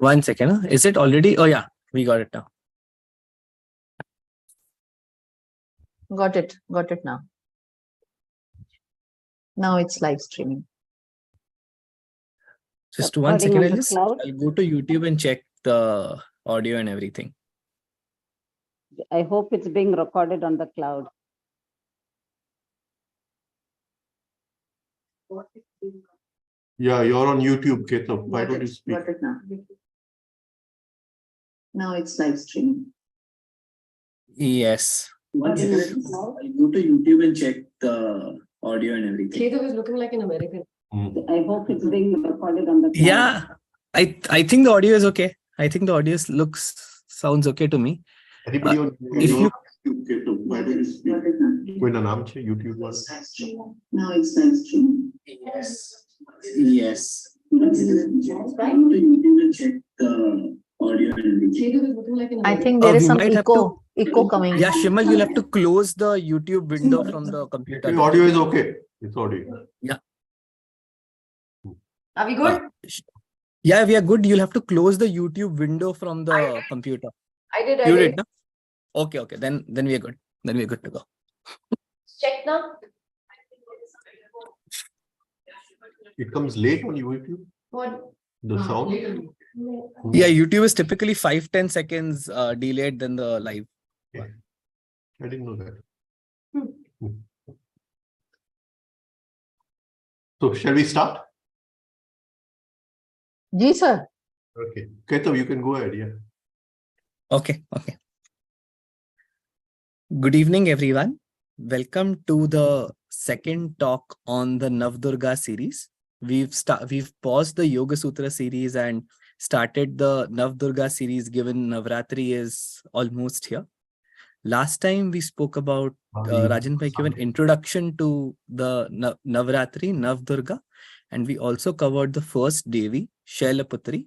1 second. Huh? Is it already? Oh yeah, we got it now. Got it now. Now it's live streaming. Just 1 second. I'll go to YouTube and check the audio and everything. I hope it's being recorded on the cloud. Yeah, you're on YouTube, Ketan. Why don't you speak? Got it now. Now it's live streaming. Yes. 1 second. I'll go to YouTube and check the audio and everything. Ketan is looking like an American. I hope it's being recorded on the cloud. Yeah, I think the audio is okay. I think the audio sounds okay to me. Anybody on if you- YouTube, Ketan? Why don't you speak? Got it now. When an armchair YouTube one. Now it's live streaming. Yes. Ketan is looking like an I American. think there Oh, is we some might have echo coming. Yeah, Shimal, you'll have to close the YouTube window from the computer. The audio is okay. It's audio. Are we good? Yeah, we are good. You'll have to close the YouTube window from the computer. I did. You did, no? Okay. Then we are good. Then we are good to go. Check now. It comes late on YouTube, What? the sound. Yeah, YouTube is typically 5-10 seconds delayed than the live. I didn't know that. So shall we start? Ji sir. Okay. Ketan, you can go ahead. Yeah. Okay. Good evening, everyone. Welcome to the second talk on the Nava Durga series. We've paused the Yoga Sutra series and started the Nava Durga series, given Navratri is almost here. Last time we spoke about Rajan Bhai gave an introduction to the Navratri, Nava Durga, and we also covered the first Devi, Shailaputri.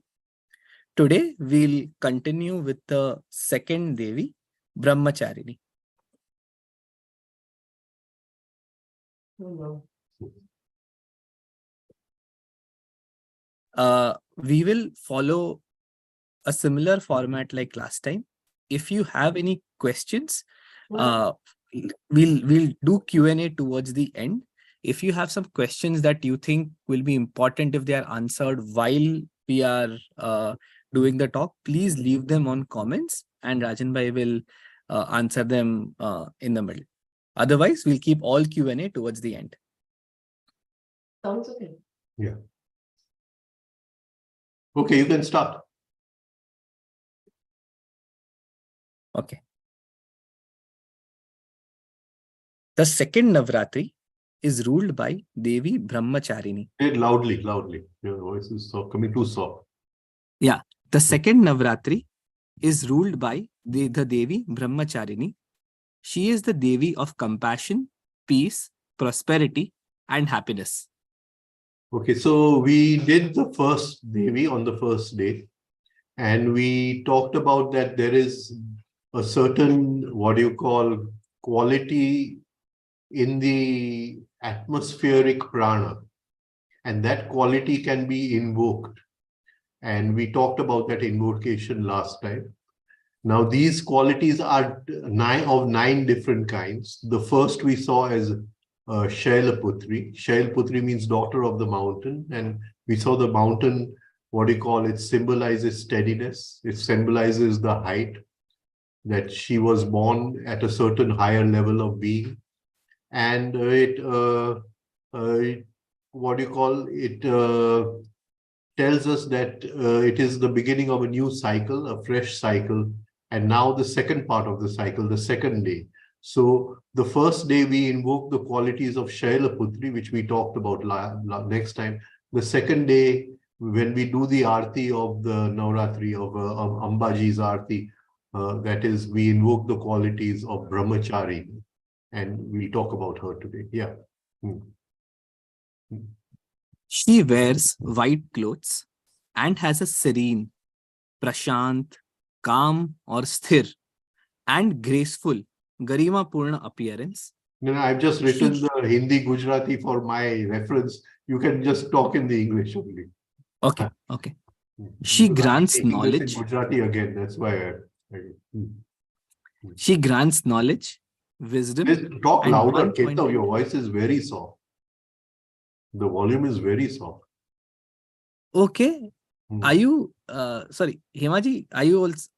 Today we'll continue with the second Devi, Brahmacharini. We will follow a similar format like last time. If you have any questions, we'll do Q&A towards the end. If you have some questions that you think will be important if they are answered while we are doing the talk, please leave them on comments and Rajan Bhai will answer them in the middle. Otherwise, we'll keep all Q&A towards the end. Sounds okay. Yeah. Okay, you can start. Okay. The second Navratri is ruled by Devi Brahmacharini. Say it loudly. Your voice is coming too soft. Yeah. The second Navratri is ruled by the Devi Brahmacharini. She is the Devi of compassion, peace, prosperity, and happiness. Okay, so we did the first Devi on the first day, and we talked about that there is a certain, quality in the atmospheric prana, and that quality can be invoked. And we talked about that invocation last time. Now, these qualities are of 9 different kinds. The first we saw as Shailaputri. Shailaputri means daughter of the mountain. And we saw the mountain, it symbolizes steadiness. It symbolizes the height, that she was born at a certain higher level of being. And it tells us that it is the beginning of a new cycle, a fresh cycle. And now the second part of the cycle, the second day. So the first day we invoke the qualities of Shailaputri, which we talked about next time. The second day, when we do the Aarti of the Navratri, of Ambaji's Aarti, that is, we invoke the qualities of Brahmachari. And we'll talk about her today. Yeah. She wears white clothes and has a serene, prashant, calm or sthir and graceful, garima purna appearance. I've just written the Hindi Gujarati for my reference. You can just talk in the English only. Okay. She Because I'm grants taking this in knowledge. Gujarati again. That's why She grants knowledge, wisdom, Please talk and louder, one Ketan. pointed. Your voice is very soft. The volume is very soft. Okay. Hmm. Are you, sorry, Hemaji, are you also,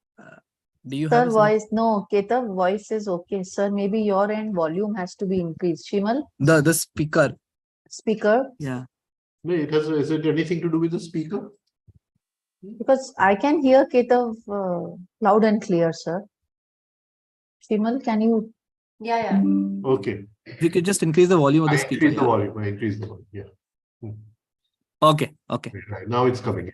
do you have Sir, a voice, no, Keta, voice is okay. Sir, maybe your end volume has to be increased. Shimal, the speaker? speaker, Yeah. No, is it anything to do with the speaker? because I can hear Keta loud and clear, sir. Shimal, can you? Yeah, yeah. Okay. If you could just increase the volume of the I speaker. increase the Yeah. volume. I increase the volume. Yeah. Hmm. Okay. Okay. Right. Now it's coming.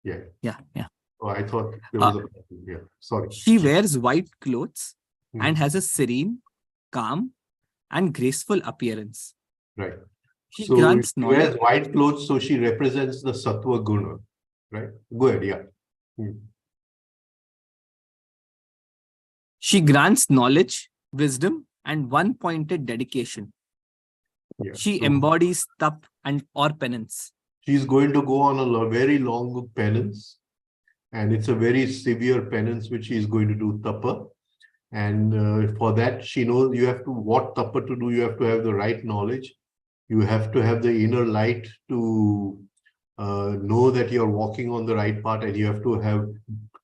Yeah. Yeah. Yeah. Oh, I thought there was a problem. Yeah. Sorry. She wears white clothes Hmm. and has a serene, calm, and graceful appearance. Right. She So grants she wears knowledge. white clothes, so she represents the Sattva Guna. Right. Go ahead. Yeah. Hmm. She grants knowledge, wisdom, and one-pointed dedication. Yeah. She So embodies tap and or penance. she's going to go on a very long penance, and it's a very severe penance which she's going to do tapa. And for that, she knows you have to what tapa to do. You have to have the right knowledge. You have to have the inner light to know that you're walking on the right path, and you have to have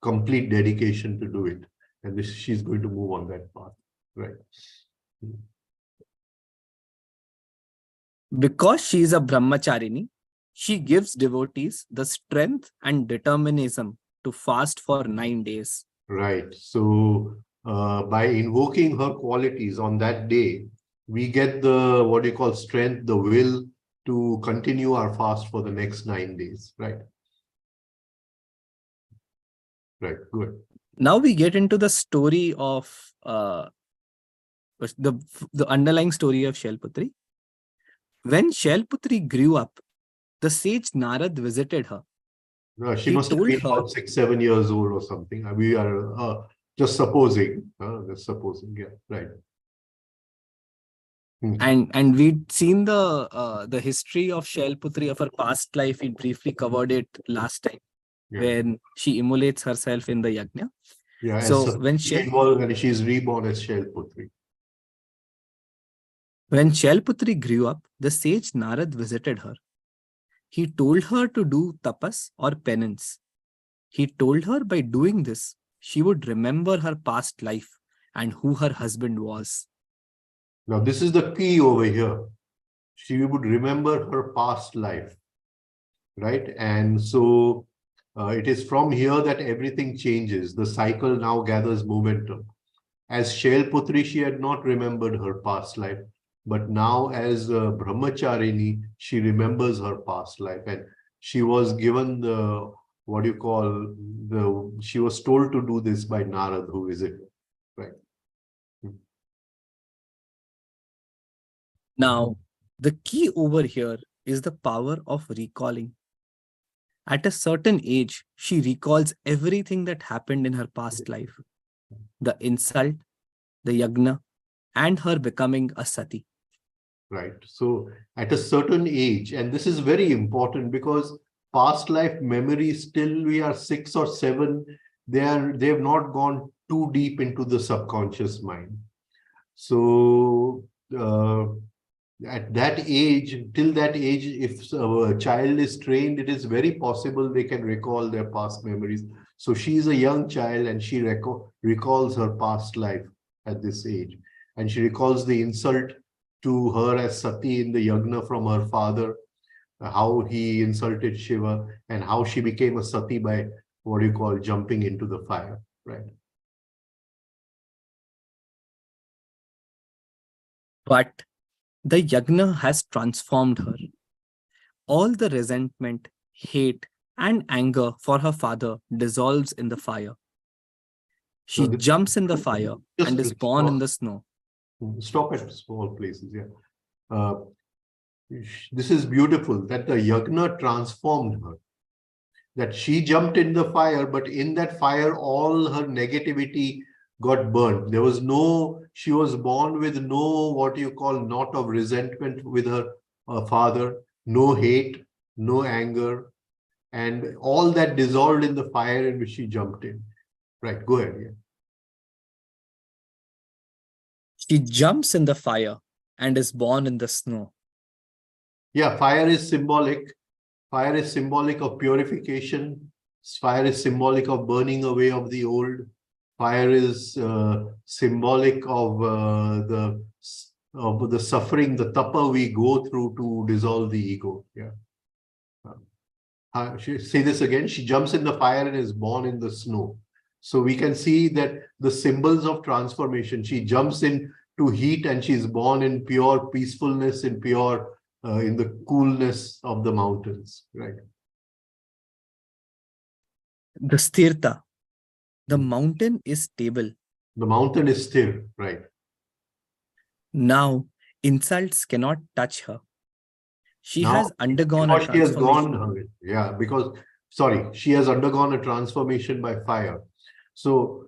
complete dedication to do it. And she's going to move on that path, right? Because she is a Brahmacharini, she gives devotees the strength and determinism to fast for 9 days. Right. So by invoking her qualities on that day, we get the what you call strength, the will to continue our fast for the next 9 days. Right. Right. Good. Now we get into the story of the underlying story of Shailputri. When Shailputri grew up, the sage Narad visited her. She He must have told been her, about 6-7 years old or something. We are just supposing. Just supposing. Yeah. Right. and we'd seen the history of Shailputri of her past life. We briefly covered it last time, Yeah. when she immolates herself in the yajna. Yeah. So when she's reborn as Shailputri. When Shailputri grew up, the sage Narad visited her. He told her to do tapas or penance. He told her by doing this, she would remember her past life and who her husband was. Now, this is the key over here. She would remember her past life, right? And so it is from here that everything changes. The cycle now gathers momentum. As Shailputri, she had not remembered her past life, but now as Brahmacharini, she remembers her past life, and she was given the what you call she was told to do this by Narad, who visited, right? Now, the key over here is the power of recalling. At a certain age, she recalls everything that happened in her past life. The insult, the yagna, and her becoming a sati. Right. So at a certain age, and this is very important because past life memories till we are 6 or 7, they have not gone too deep into the subconscious mind. So at that age, till that age, if a child is trained, it is very possible they can recall their past memories. So she is a young child and she recalls her past life at this age. And she recalls the insult to her as Sati in the Yagna from her father, how he insulted Shiva, and how she became a Sati by what you call jumping into the fire, right? But the yagna has transformed her. All the resentment, hate, and anger for her father dissolves in the fire. She So jumps in the fire and is born in the snow. Stop at small places, yeah. This is beautiful that the yagna transformed her. That she jumped in the fire, but in that fire, all her negativity got burnt. There was she was born with no, what you call, knot of resentment with her father, no hate, no anger. and all that dissolved in the fire in which she jumped in. Right, go ahead. Yeah. She jumps in the fire and is born in the snow. Yeah, fire is symbolic. Fire is symbolic of purification. Fire is symbolic of burning away of the old. Fire is symbolic of the suffering, the tapa we go through to dissolve the ego. Yeah. Say this again. She jumps in the fire and is born in the snow. So we can see that the symbols of transformation. She jumps into heat and she's born in pure peacefulness, in pure, in the coolness of the mountains. Right. The sthirta. The mountain is stable. The mountain is still. Right. Now, insults cannot touch her. She Now, has undergone a because she has transformation. gone, yeah, because, sorry, she has undergone a transformation by fire. So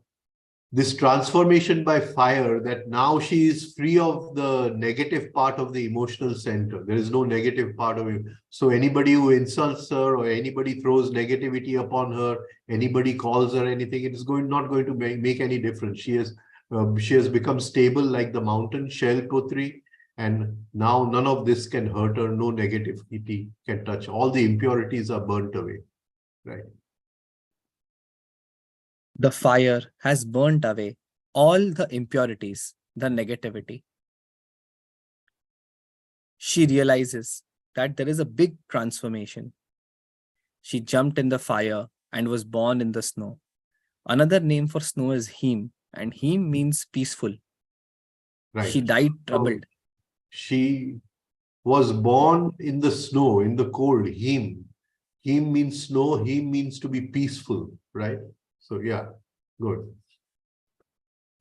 this transformation by fire, that now she is free of the negative part of the emotional center. There is no negative part of it. So anybody who insults her or anybody throws negativity upon her, anybody calls her anything, it is not going to make any difference. She has become stable like the mountain, Shail Putri, and now none of this can hurt her. No negativity can touch. All the impurities are burnt away. Right. The fire has burnt away all the impurities, the negativity. She realizes that there is a big transformation. She jumped in the fire and was born in the snow. Another name for snow is Heem, and Heem means peaceful. Right. She died troubled. She was born in the snow, in the cold. Heem. Heem means snow. Heem means to be peaceful. Right. So yeah, good.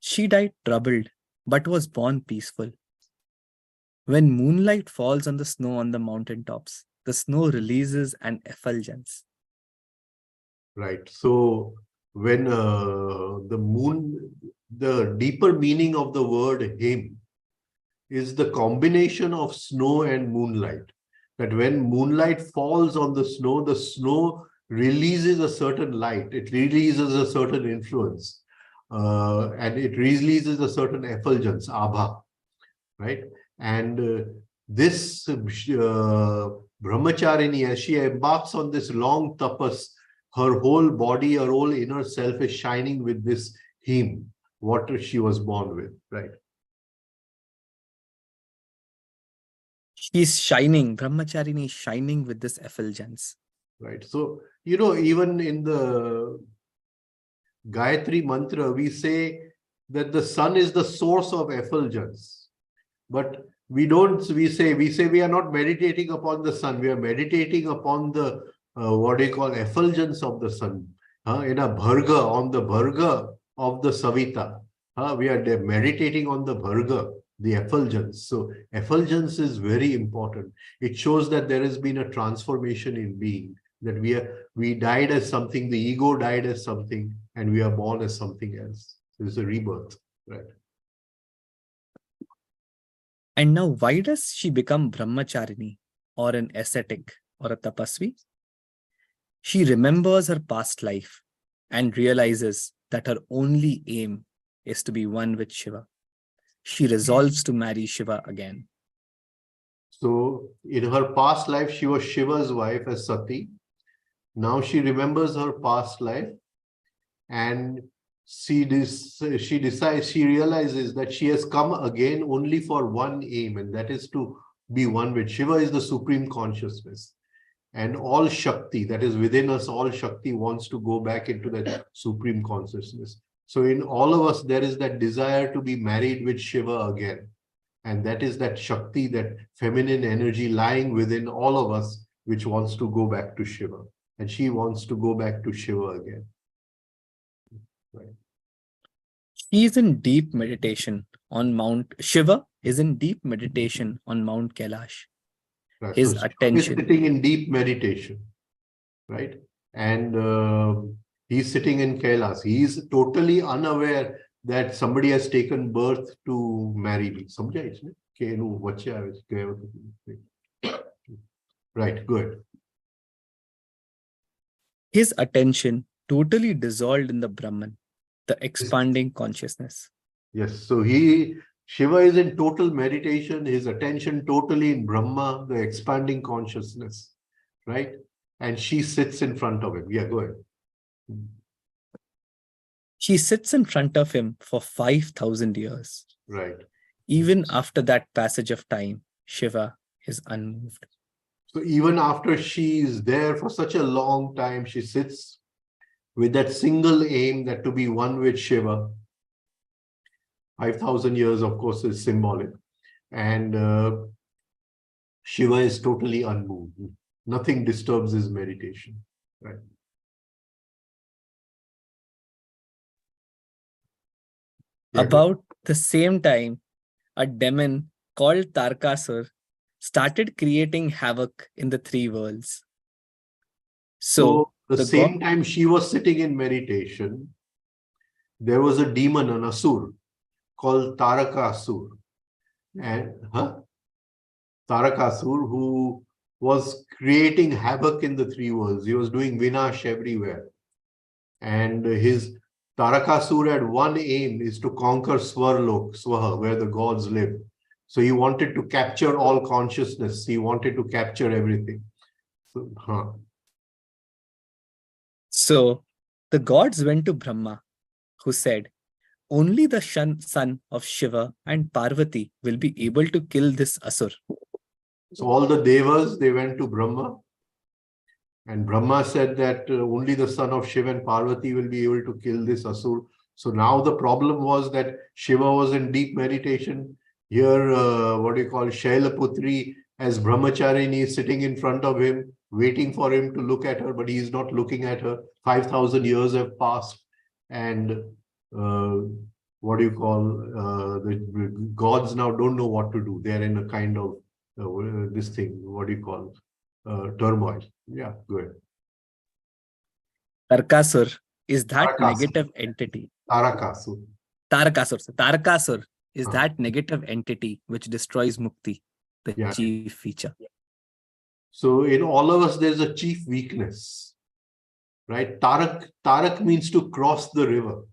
She died troubled, but was born peaceful. When moonlight falls on the snow on the mountaintops, the snow releases an effulgence. Right. So when the deeper meaning of the word Heem is the combination of snow and moonlight. That when moonlight falls on the snow releases a certain light. It releases a certain influence. And it releases a certain effulgence, abha. Right? And this Brahmacharini, as she embarks on this long tapas, her whole body, her whole inner self is shining with this Heem, what she was born with. Right? She's shining, Brahmacharini is shining with this effulgence. Right. So, even in the Gayatri mantra, we say that the sun is the source of effulgence. But we say we are not meditating upon the sun. We are meditating upon the, what they call effulgence of the sun. In a bharga, on the bharga of the Savita. We are meditating on the bharga, the effulgence. So effulgence is very important. It shows that there has been a transformation in being, that we died as something, the ego died as something, and we are born as something else. There's a rebirth, right? And now, why does she become Brahmacharini, or an ascetic, or a tapasvi? She remembers her past life and realizes that her only aim is to be one with Shiva. She resolves to marry Shiva again. So in her past life, she was Shiva's wife as Sati. Now she remembers her past life, and she realizes that she has come again only for one aim, and that is to be one with Shiva. Is the supreme consciousness. And all Shakti that is within us, all Shakti wants to go back into that supreme consciousness. So in all of us, there is that desire to be married with Shiva again. And that is that Shakti, that feminine energy lying within all of us, which wants to go back to Shiva. And she wants to go back to Shiva again. Right. She is in deep meditation on Mount Shiva, is in deep meditation on Mount Kailash. Right. His So attention. He's sitting in deep meditation, right? And he's sitting in Kailas. He's totally unaware that somebody has taken birth to marry me. Right, good. His attention totally dissolved in the Brahman, the expanding consciousness. Yes, so Shiva is in total meditation, his attention totally in Brahma, the expanding consciousness, right? And she sits in front of him. Yeah, go ahead. She sits in front of him for 5,000 years. Right. Even after that passage of time, Shiva is unmoved. So even after she is there for such a long time, she sits with that single aim, that to be one with Shiva. 5,000 years, of course, is symbolic. And Shiva is totally unmoved. Nothing disturbs his meditation. Right. Yeah, About the same time, a demon called Tarkasur started creating havoc in the three worlds. So the the same time she was sitting in meditation, there was a demon, an asur, called Tarakasur. And Tarakasur, who was creating havoc in the three worlds. He was doing vinash everywhere. And his Tarakasur had one aim, is to conquer Swarlok, Swaha, where the gods live. So he wanted to capture all consciousness. He wanted to capture everything. So the gods went to Brahma, who said, only the son of Shiva and Parvati will be able to kill this Asur. So all the devas, they went to Brahma. And Brahma said that only the son of Shiva and Parvati will be able to kill this Asur. So now the problem was that Shiva was in deep meditation. Here, Shailaputri as Brahmacharini is sitting in front of him, waiting for him to look at her, but he is not looking at her. 5,000 years have passed. And the gods now don't know what to do. They're in a kind of turmoil. Yeah, go ahead. Tarkasur is that Tarakasur. negative entity. Tarakasur. Tarakasur is that negative entity which destroys mukti, the chief feature. So in all of us, there's a chief weakness, right? Tarak means to cross the river.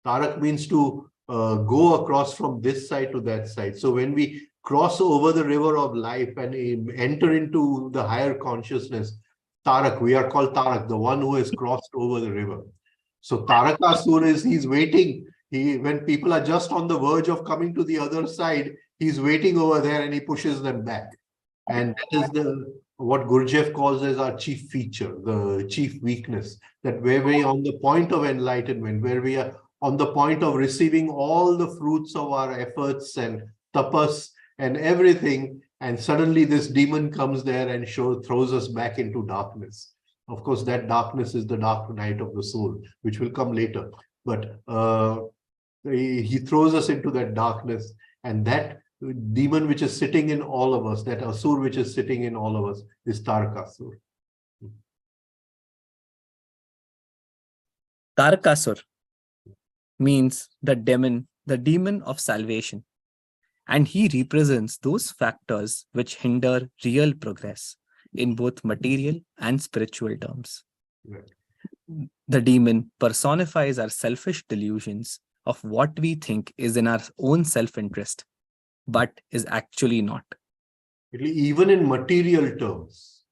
Tarak means to go across from this side to that side. So when we cross over the river of life and enter into the higher consciousness, Tarak, we are called Tarak, the one who has crossed over the river. So Tarakasur he's waiting. When people are just on the verge of coming to the other side, he's waiting over there and he pushes them back. And that is what Gurdjieff calls as our chief feature, the chief weakness, that where we are on the point of enlightenment, where we are on the point of receiving all the fruits of our efforts and tapas and everything, and suddenly this demon comes there and throws us back into darkness. Of course, that darkness is the dark night of the soul, which will come later. But he throws us into that darkness, and that demon which is sitting in all of us, that asur which is sitting in all of us, is Tarakasur. Tarakasur means the demon of salvation. And he represents those factors which hinder real progress in both material and spiritual terms. Right. The demon personifies our selfish delusions of what we think is in our own self-interest, but is actually not. Even in material terms.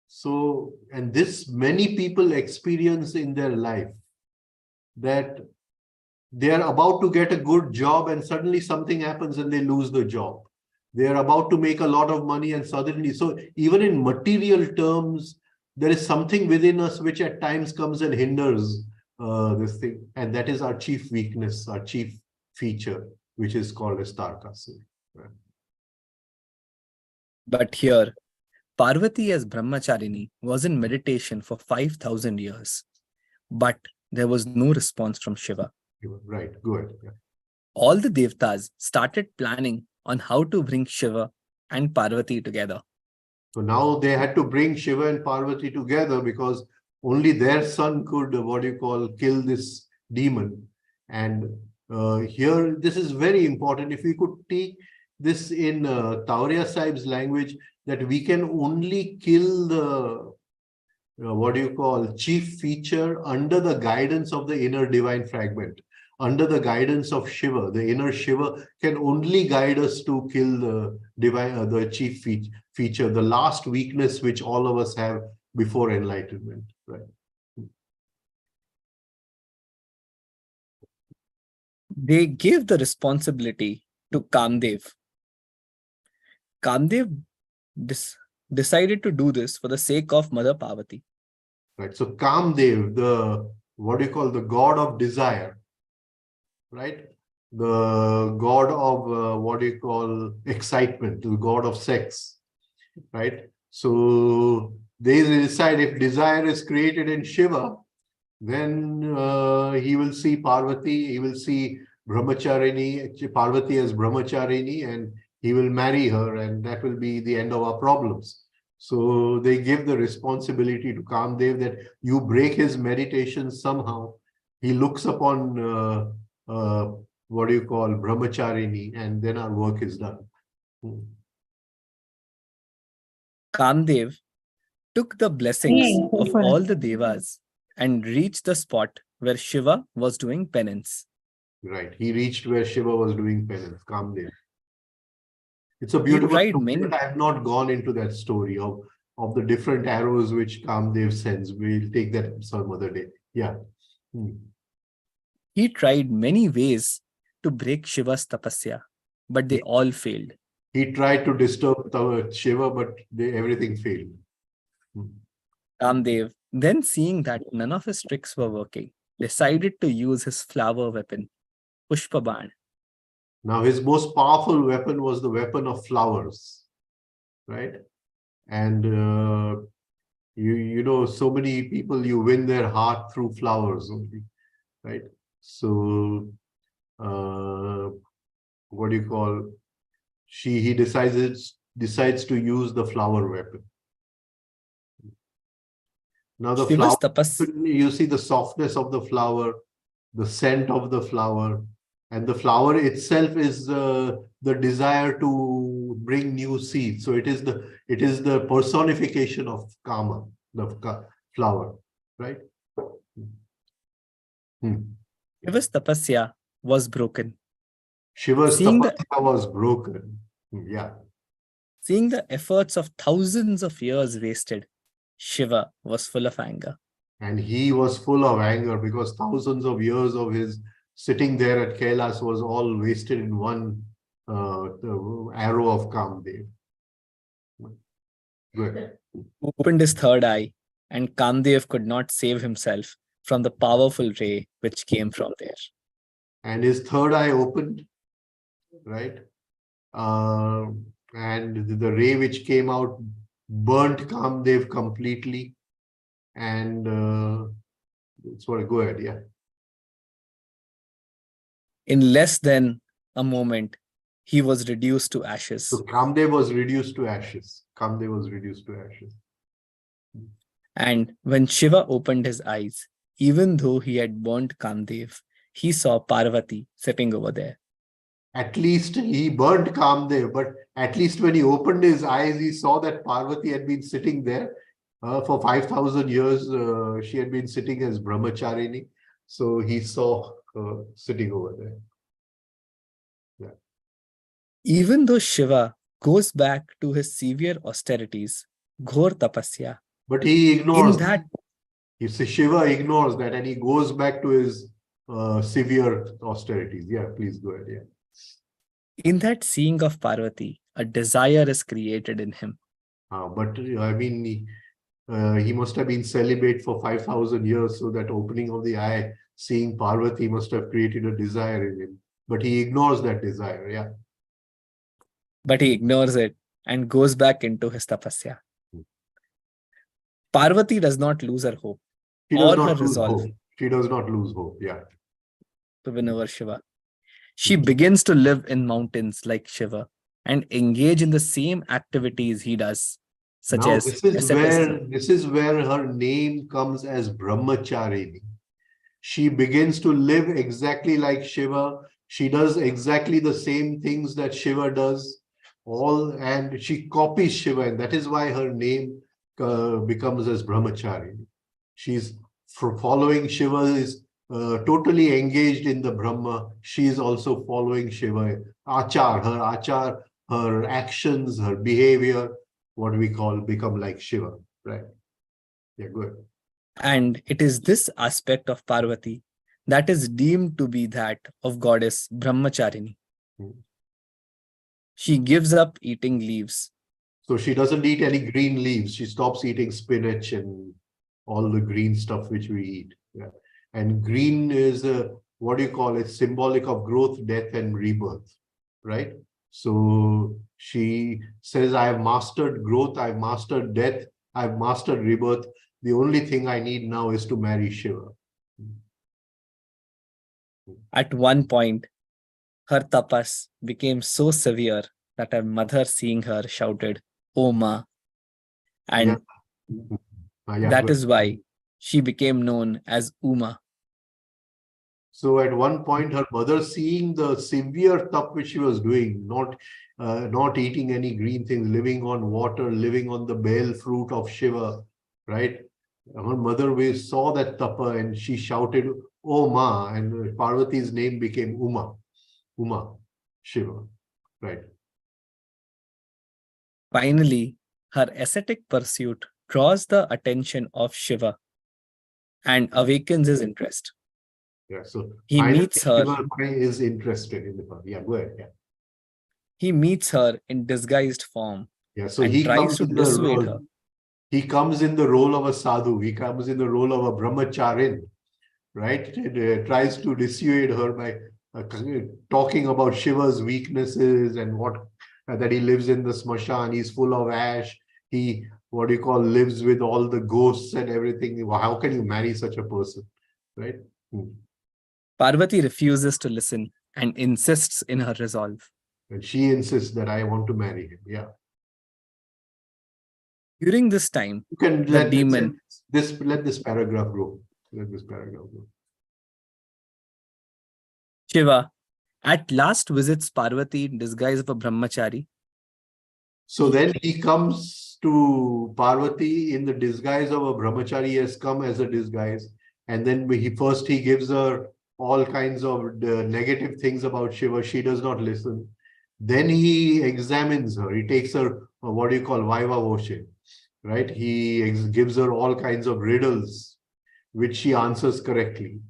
So, and this many people experience in their life, that they are about to get a good job and suddenly something happens and they lose the job. They are about to make a lot of money and suddenly, so even in material terms, there is something within us which at times comes and hinders this thing. And that is our chief weakness, our chief feature, which is called as Tarakasur. Right? But here, Parvati as Brahmacharini was in meditation for 5,000 years, but there was no response from Shiva. Right, go ahead. Yeah. All the devatas started planning on how to bring Shiva and Parvati together. So now they had to bring Shiva and Parvati together because only their son could, kill this demon. And here, this is very important. If we could take this in Tauriya Sahib's language, that we can only kill what do you call, chief feature under the guidance of the inner divine fragment. Under the guidance of Shiva, the inner Shiva can only guide us to kill the divine, the chief feature, the last weakness which all of us have before enlightenment. Right. They gave the responsibility to Kamdev. Kamdev decided to do this for the sake of Mother Parvati. Right. So Kamdev, the what do you call, the god of desire, right? The god of what do you call, excitement, the god of sex, right? So they decide if desire is created in Shiva, then he will see Parvati, he will see Brahmacharini, Parvati as Brahmacharini, and he will marry her, and that will be the end of our problems. So they give the responsibility to Kamdev that you break his meditation somehow. He looks upon what do you call, Brahmacharini, and then our work is done. Kamdev took the blessings of all the devas and reached the spot where Shiva was doing penance. Right. He reached where Shiva was doing penance, Kamdev. It's a beautiful story, but I have not gone into that story of the different arrows which Kamdev sends. We'll take that some other day. Yeah. He tried many ways to break Shiva's tapasya, but they all failed. He tried to disturb Shiva, but everything failed. Kamdev, then seeing that none of his tricks were working, decided to use his flower weapon, Pushpaban. Now his most powerful weapon was the weapon of flowers, right? And you know, so many people, you win their heart through flowers only, right? So what do you call, he decides to use the flower weapon. Now the flower, you see the softness of the flower, the scent of the flower, and the flower itself is the desire to bring new seeds. So it is the personification of karma, the flower, right? Shiva's tapasya was broken. Shiva's tapasya was broken. Yeah. Seeing the efforts of thousands of years wasted, Shiva was full of anger. And he was full of anger because thousands of years of his sitting there at Kailas was all wasted in one arrow of Kamdev. Good. Opened his third eye, and Kamdev could not save himself from the powerful ray which came from there. And his third eye opened, right? And the ray which came out burnt Kamdev completely. And sorry, go ahead, yeah. In less than a moment, he was reduced to ashes. So Kamdev was reduced to ashes. Kamdev was reduced to ashes. And when Shiva opened his eyes, even though he had burnt Kamdev, he saw Parvati sitting over there. At least he burnt Kamdev, but at least when he opened his eyes, he saw that Parvati had been sitting there for 5,000 years. She had been sitting as Brahmacharini. So he saw her sitting over there. Yeah. Even though Shiva goes back to his severe austerities, Ghor Tapasya, but he ignores that. You see, Shiva ignores that and he goes back to his severe austerities. Yeah, please go ahead. Yeah. In that seeing of Parvati, a desire is created in him. But I mean, he must have been celibate for 5,000 years, so that opening of the eye, seeing Parvati must have created a desire in him. But he ignores that desire, yeah. But he ignores it and goes back into his tapasya. Parvati does not lose her hope or her resolve. She does not lose hope, yeah. To win over Shiva. She begins to live in mountains like Shiva and engage in the same activities he does, such as this is where her name comes as Brahmacharini. She begins to live exactly like Shiva. She does exactly the same things that Shiva does, and she copies Shiva, and that is why her name becomes as Brahmacharini. She's following Shiva, is totally engaged in the Brahma. She is also following Shiva. Achar, her actions, her behavior, what we call become like Shiva, right? Yeah, good. And it is this aspect of Parvati that is deemed to be that of goddess Brahmacharini. Hmm. She gives up eating leaves. So she doesn't eat any green leaves. She stops eating spinach and all the green stuff which we eat. Yeah. And green is what do you call it? Symbolic of growth, death, and rebirth, right? So she says, I have mastered growth, I've mastered death, I've mastered rebirth. The only thing I need now is to marry Shiva. At one point, her tapas became so severe that her mother, seeing her, shouted, "O Ma." And that good. is why she became known as Uma. So at one point, her mother, seeing the severe tap which she was doing, not eating any green things, living on water, living on the bale fruit of Shiva, right? Her mother saw that tapa and she shouted, "Oh Ma," and Parvati's name became Uma, Shiva, right? Finally, her ascetic pursuit draws the attention of Shiva and awakens his interest. Yeah, so He meets her. Shiva is interested in the Parvati. Yeah, go ahead. Yeah. He meets her in disguised form. Yeah, so and he tries comes to in the dissuade role. her. He comes in the role of a sadhu. He comes in the role of a brahmacharin, right? It tries to dissuade her by talking about Shiva's weaknesses and that he lives in the smashan. He's full of ash. He, what do you call, lives with all the ghosts and everything. How can you marry such a person, right? Parvati refuses to listen and insists in her resolve. And she insists that I want to marry him. Yeah. During this time, You can the let demon, let this paragraph go. Let this paragraph go. Shiva, at last visits Parvati in disguise of a brahmachari. So then he comes to Parvati in the disguise of a brahmachari. He has come as a disguise. And then he gives her all kinds of negative things about Shiva. She does not listen. Then he examines her. He takes her, what do you call, Vaiva Voshe, right? He gives her all kinds of riddles, which she answers correctly.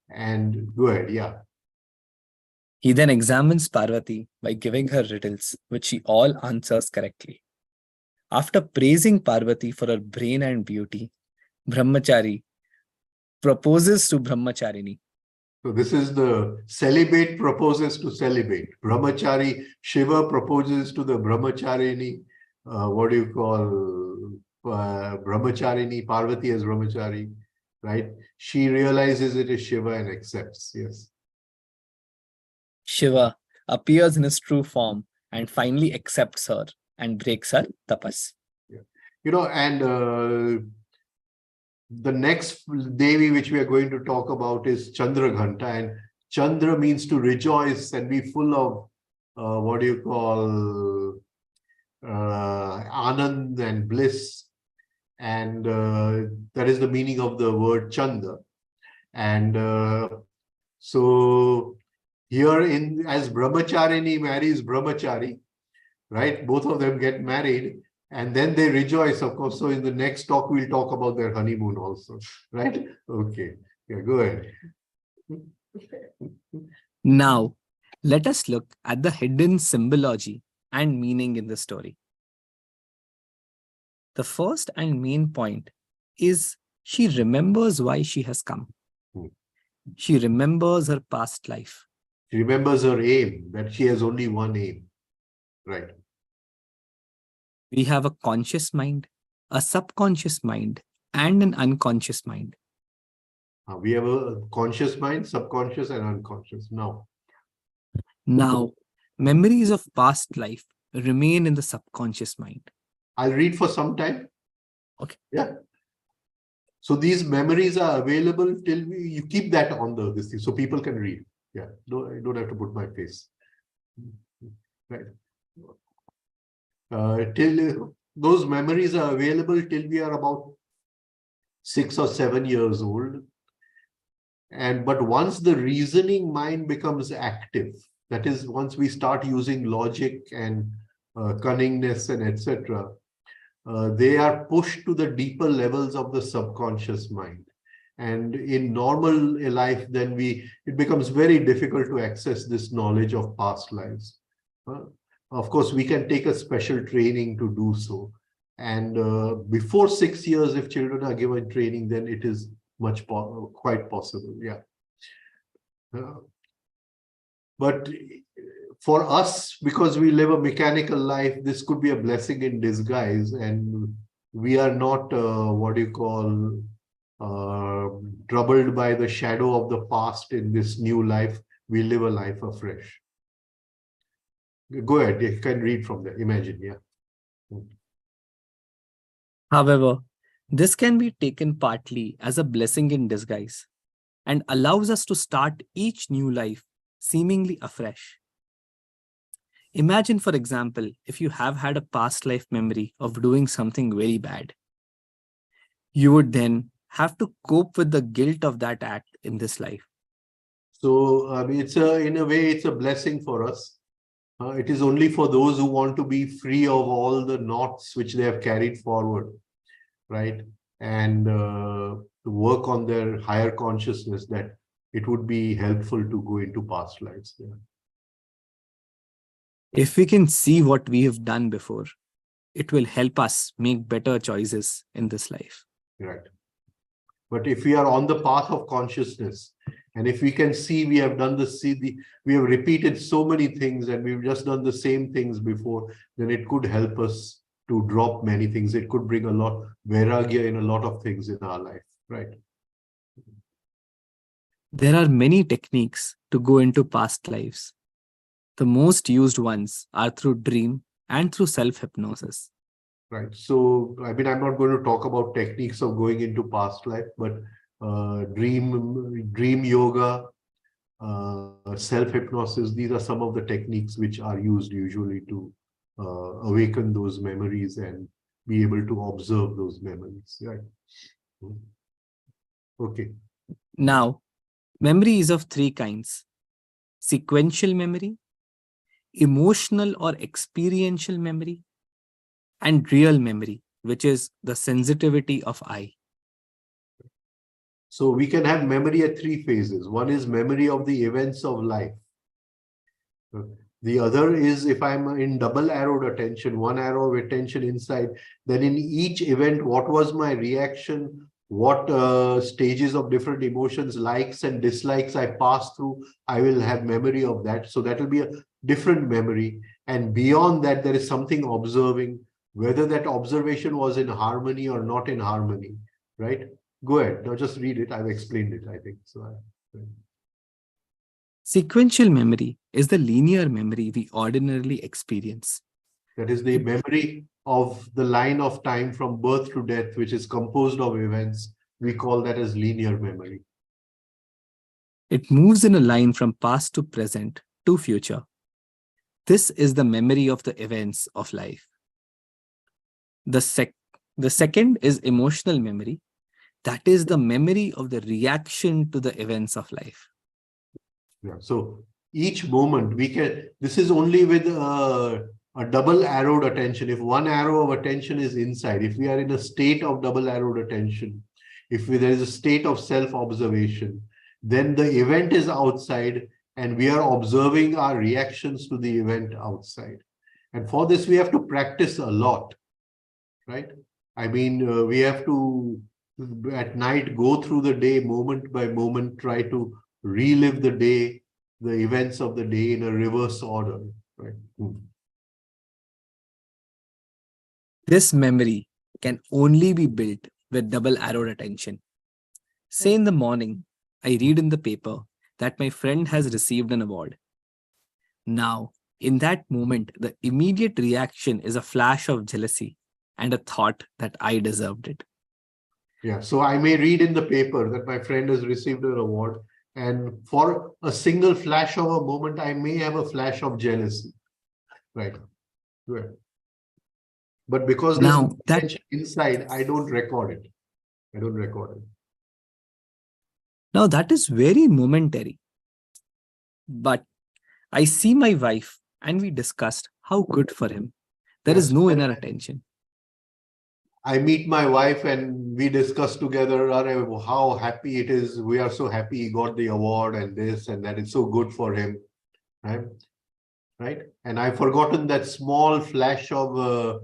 And go ahead, yeah. He then examines Parvati by giving her riddles, which she all answers correctly. After praising Parvati for her brain and beauty, Brahmachari proposes to Brahmacharini. So this is the celibate proposes to celibate. Brahmachari, Shiva proposes to the Brahmacharini. What do you call Brahmacharini, Parvati as Brahmachari, right? She realizes it is Shiva and accepts, yes. Shiva appears in his true form and finally accepts her and breaks her tapas. Yeah. You know, and the next Devi which we are going to talk about is Chandraghanta, and Chandra means to rejoice and be full of what do you call Anand and bliss, and that is the meaning of the word Chanda. And so here as Brahmacharini marries Brahmachari, right? Both of them get married. And then they rejoice, of course. So in the next talk, we'll talk about their honeymoon also, right? Okay, yeah, go ahead. Now, let us look at the hidden symbology and meaning in the story. The first and main point is she remembers why she has come. She remembers her past life. She remembers her aim, that she has only one aim, right? We have a conscious mind, a subconscious mind, and an unconscious mind. We have a conscious mind, subconscious, and unconscious. Now, memories of past life remain in the subconscious mind. I'll read for some time. Okay. Yeah. So these memories are available till you keep that on this thing, so people can read. Yeah. I don't have to put my face. Right. those memories are available till we are about 6 or 7 years old. But once the reasoning mind becomes active, that is, once we start using logic and cunningness and etc., they are pushed to the deeper levels of the subconscious mind. And in normal life, then it becomes very difficult to access this knowledge of past lives. Of course, we can take a special training to do so. And before 6 years, if children are given training, then it is quite possible. Yeah. But for us, because we live a mechanical life, this could be a blessing in disguise, and we are not troubled by the shadow of the past in this new life. We live a life afresh. Go ahead, you can read from there. Imagine, yeah. However, this can be taken partly as a blessing in disguise and allows us to start each new life seemingly afresh. Imagine, for example, if you have had a past life memory of doing something very bad. You would then have to cope with the guilt of that act in this life. So, in a way, it's a blessing for us. It is only for those who want to be free of all the knots which they have carried forward, right? And to work on their higher consciousness, that it would be helpful to go into past lives. Yeah. If we can see what we have done before, it will help us make better choices in this life. Right. But if we are on the path of consciousness, and if we can see we have done we have repeated so many things and we've just done the same things before, then it could help us to drop many things. It could bring a lot vairagya in a lot of things in our life, right? There are many techniques to go into past lives. The most used ones are through dream and through self-hypnosis. Right. So, I'm not going to talk about techniques of going into past life, but dream yoga, self-hypnosis, these are some of the techniques which are used usually to awaken those memories and be able to observe those memories. Right. Okay. Now, memory is of three kinds: sequential memory, emotional or experiential memory, and real memory, which is the sensitivity of I. So we can have memory at three phases. One is memory of the events of life. The other is if I'm in double arrowed attention, one arrow of attention inside, then in each event, what was my reaction? What stages of different emotions, likes and dislikes I passed through, I will have memory of that. So that will be a different memory. And beyond that, there is something observing, whether that observation was in harmony or not in harmony, right? Go ahead. Now just read it. I've explained it, I think. Sequential memory is the linear memory we ordinarily experience. That is the memory of the line of time from birth to death, which is composed of events. We call that as linear memory. It moves in a line from past to present to future. This is the memory of the events of life. The second is emotional memory. That is the memory of the reaction to the events of life. Yeah. So each moment this is only with a double arrowed attention. If one arrow of attention is inside, if we are in a state of double arrowed attention, if there is a state of self-observation, then the event is outside and we are observing our reactions to the event outside. And for this, we have to practice a lot, right? We have to, at night, go through the day moment by moment, try to relive the day, the events of the day in a reverse order, right? This memory can only be built with double arrowed attention. Say in the morning, I read in the paper that my friend has received an award. Now, in that moment, the immediate reaction is a flash of jealousy and a thought that I deserved it. Yeah, so I may read in the paper that my friend has received an award, and for a single flash of a moment, I may have a flash of jealousy, right? Right. But because there's Now no that attention inside, I don't record it. I don't record it. now that is very momentary. But I see my wife and we discussed how good for him. There is Yes, no when inner attention. I meet my wife and we discuss together how happy it is. We are so happy he got the award and this and that. It's so good for him. Right? And I've forgotten that small flash of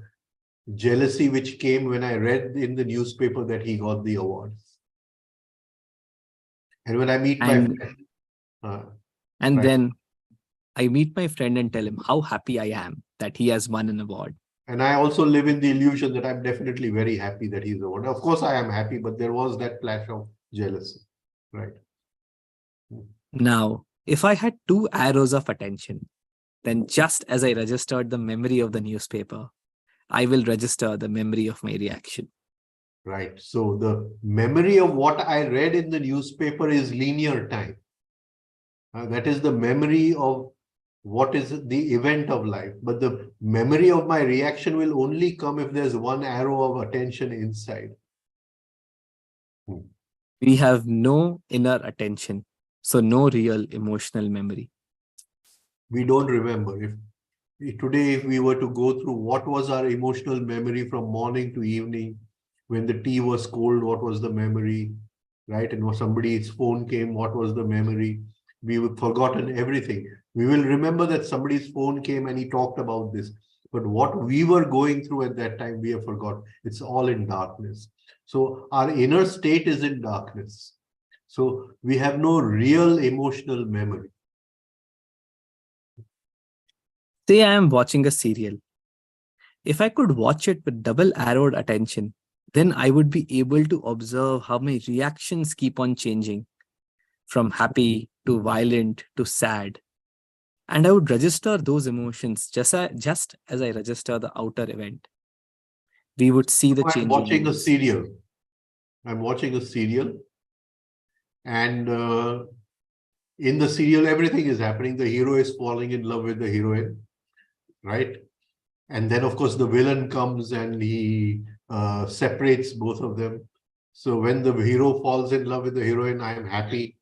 jealousy which came when I read in the newspaper that he got the award. And when I meet my And friend, And right. then I meet my friend and tell him how happy I am that he has won an award. And I also live in the illusion that I'm definitely very happy that he's the one. Of course, I am happy, but there was that flash of jealousy, right? Now, if I had 2 arrows of attention, then just as I registered the memory of the newspaper, I will register the memory of my reaction. Right. So the memory of what I read in the newspaper is linear time. That is the memory of what is the event of life. But the memory of my reaction will only come if there's 1 arrow of attention inside. We have no inner attention, so no real emotional memory. We don't remember. Today, if we were to go through what was our emotional memory from morning to evening, when the tea was cold, what was the memory, right? And when somebody's phone came, what was the memory? We've forgotten everything. We will remember that somebody's phone came and he talked about this. But what we were going through at that time, we have forgotten. It's all in darkness. So our inner state is in darkness. So we have no real emotional memory. Say I am watching a serial. If I could watch it with double-arrowed attention, then I would be able to observe how my reactions keep on changing from happy to violent to sad. And I would register those emotions just as I register the outer event. We would see the I'm changing watching a moods. serial. I'm watching a serial. And in the serial, everything is happening. The hero is falling in love with the heroine, right? And then, of course, the villain comes and he separates both of them. So when the hero falls in love with the heroine, I'm happy.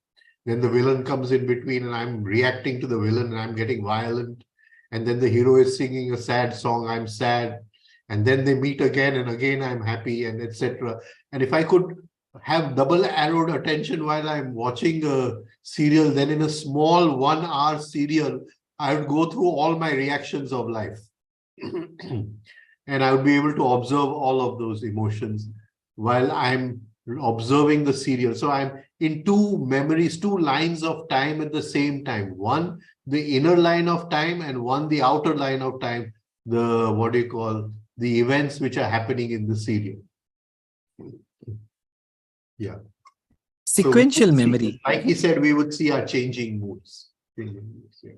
Then the villain comes in between and I'm reacting to the villain and I'm getting violent. And then the hero is singing a sad song, I'm sad. And then they meet again and again, I'm happy, and etc. And if I could have double-arrowed attention while I'm watching a serial, then in a small 1 hour serial, I would go through all my reactions of life. And I would be able to observe all of those emotions while I'm observing the serial. So I'm in 2 memories, 2 lines of time at the same time. One, the inner line of time, and one, the outer line of time, the events which are happening in the serial. Yeah. Sequential So memory. like he said, we would see our changing moods. Yeah.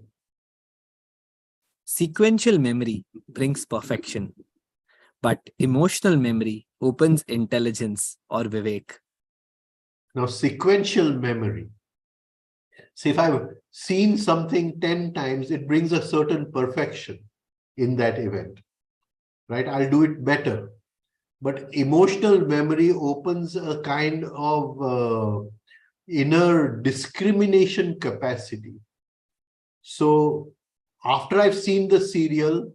Sequential memory brings perfection, but emotional memory opens intelligence or vivek. Now, sequential memory. See, if I've seen something 10 times, it brings a certain perfection in that event, right? I'll do it better. But emotional memory opens a kind of inner discrimination capacity. So after I've seen the serial,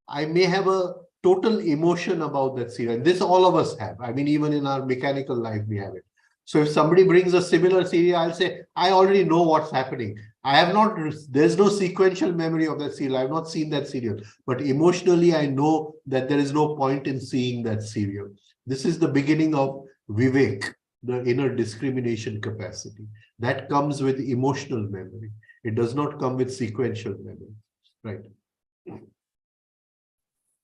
I may have a total emotion about that serial. This all of us have. I mean, even in our mechanical life, we have it. So if somebody brings a similar serial, I'll say, I already know what's happening. There's no sequential memory of that serial. I've not seen that serial. But emotionally, I know that there is no point in seeing that serial. This is the beginning of vivek, the inner discrimination capacity. That comes with emotional memory. It does not come with sequential memory, right?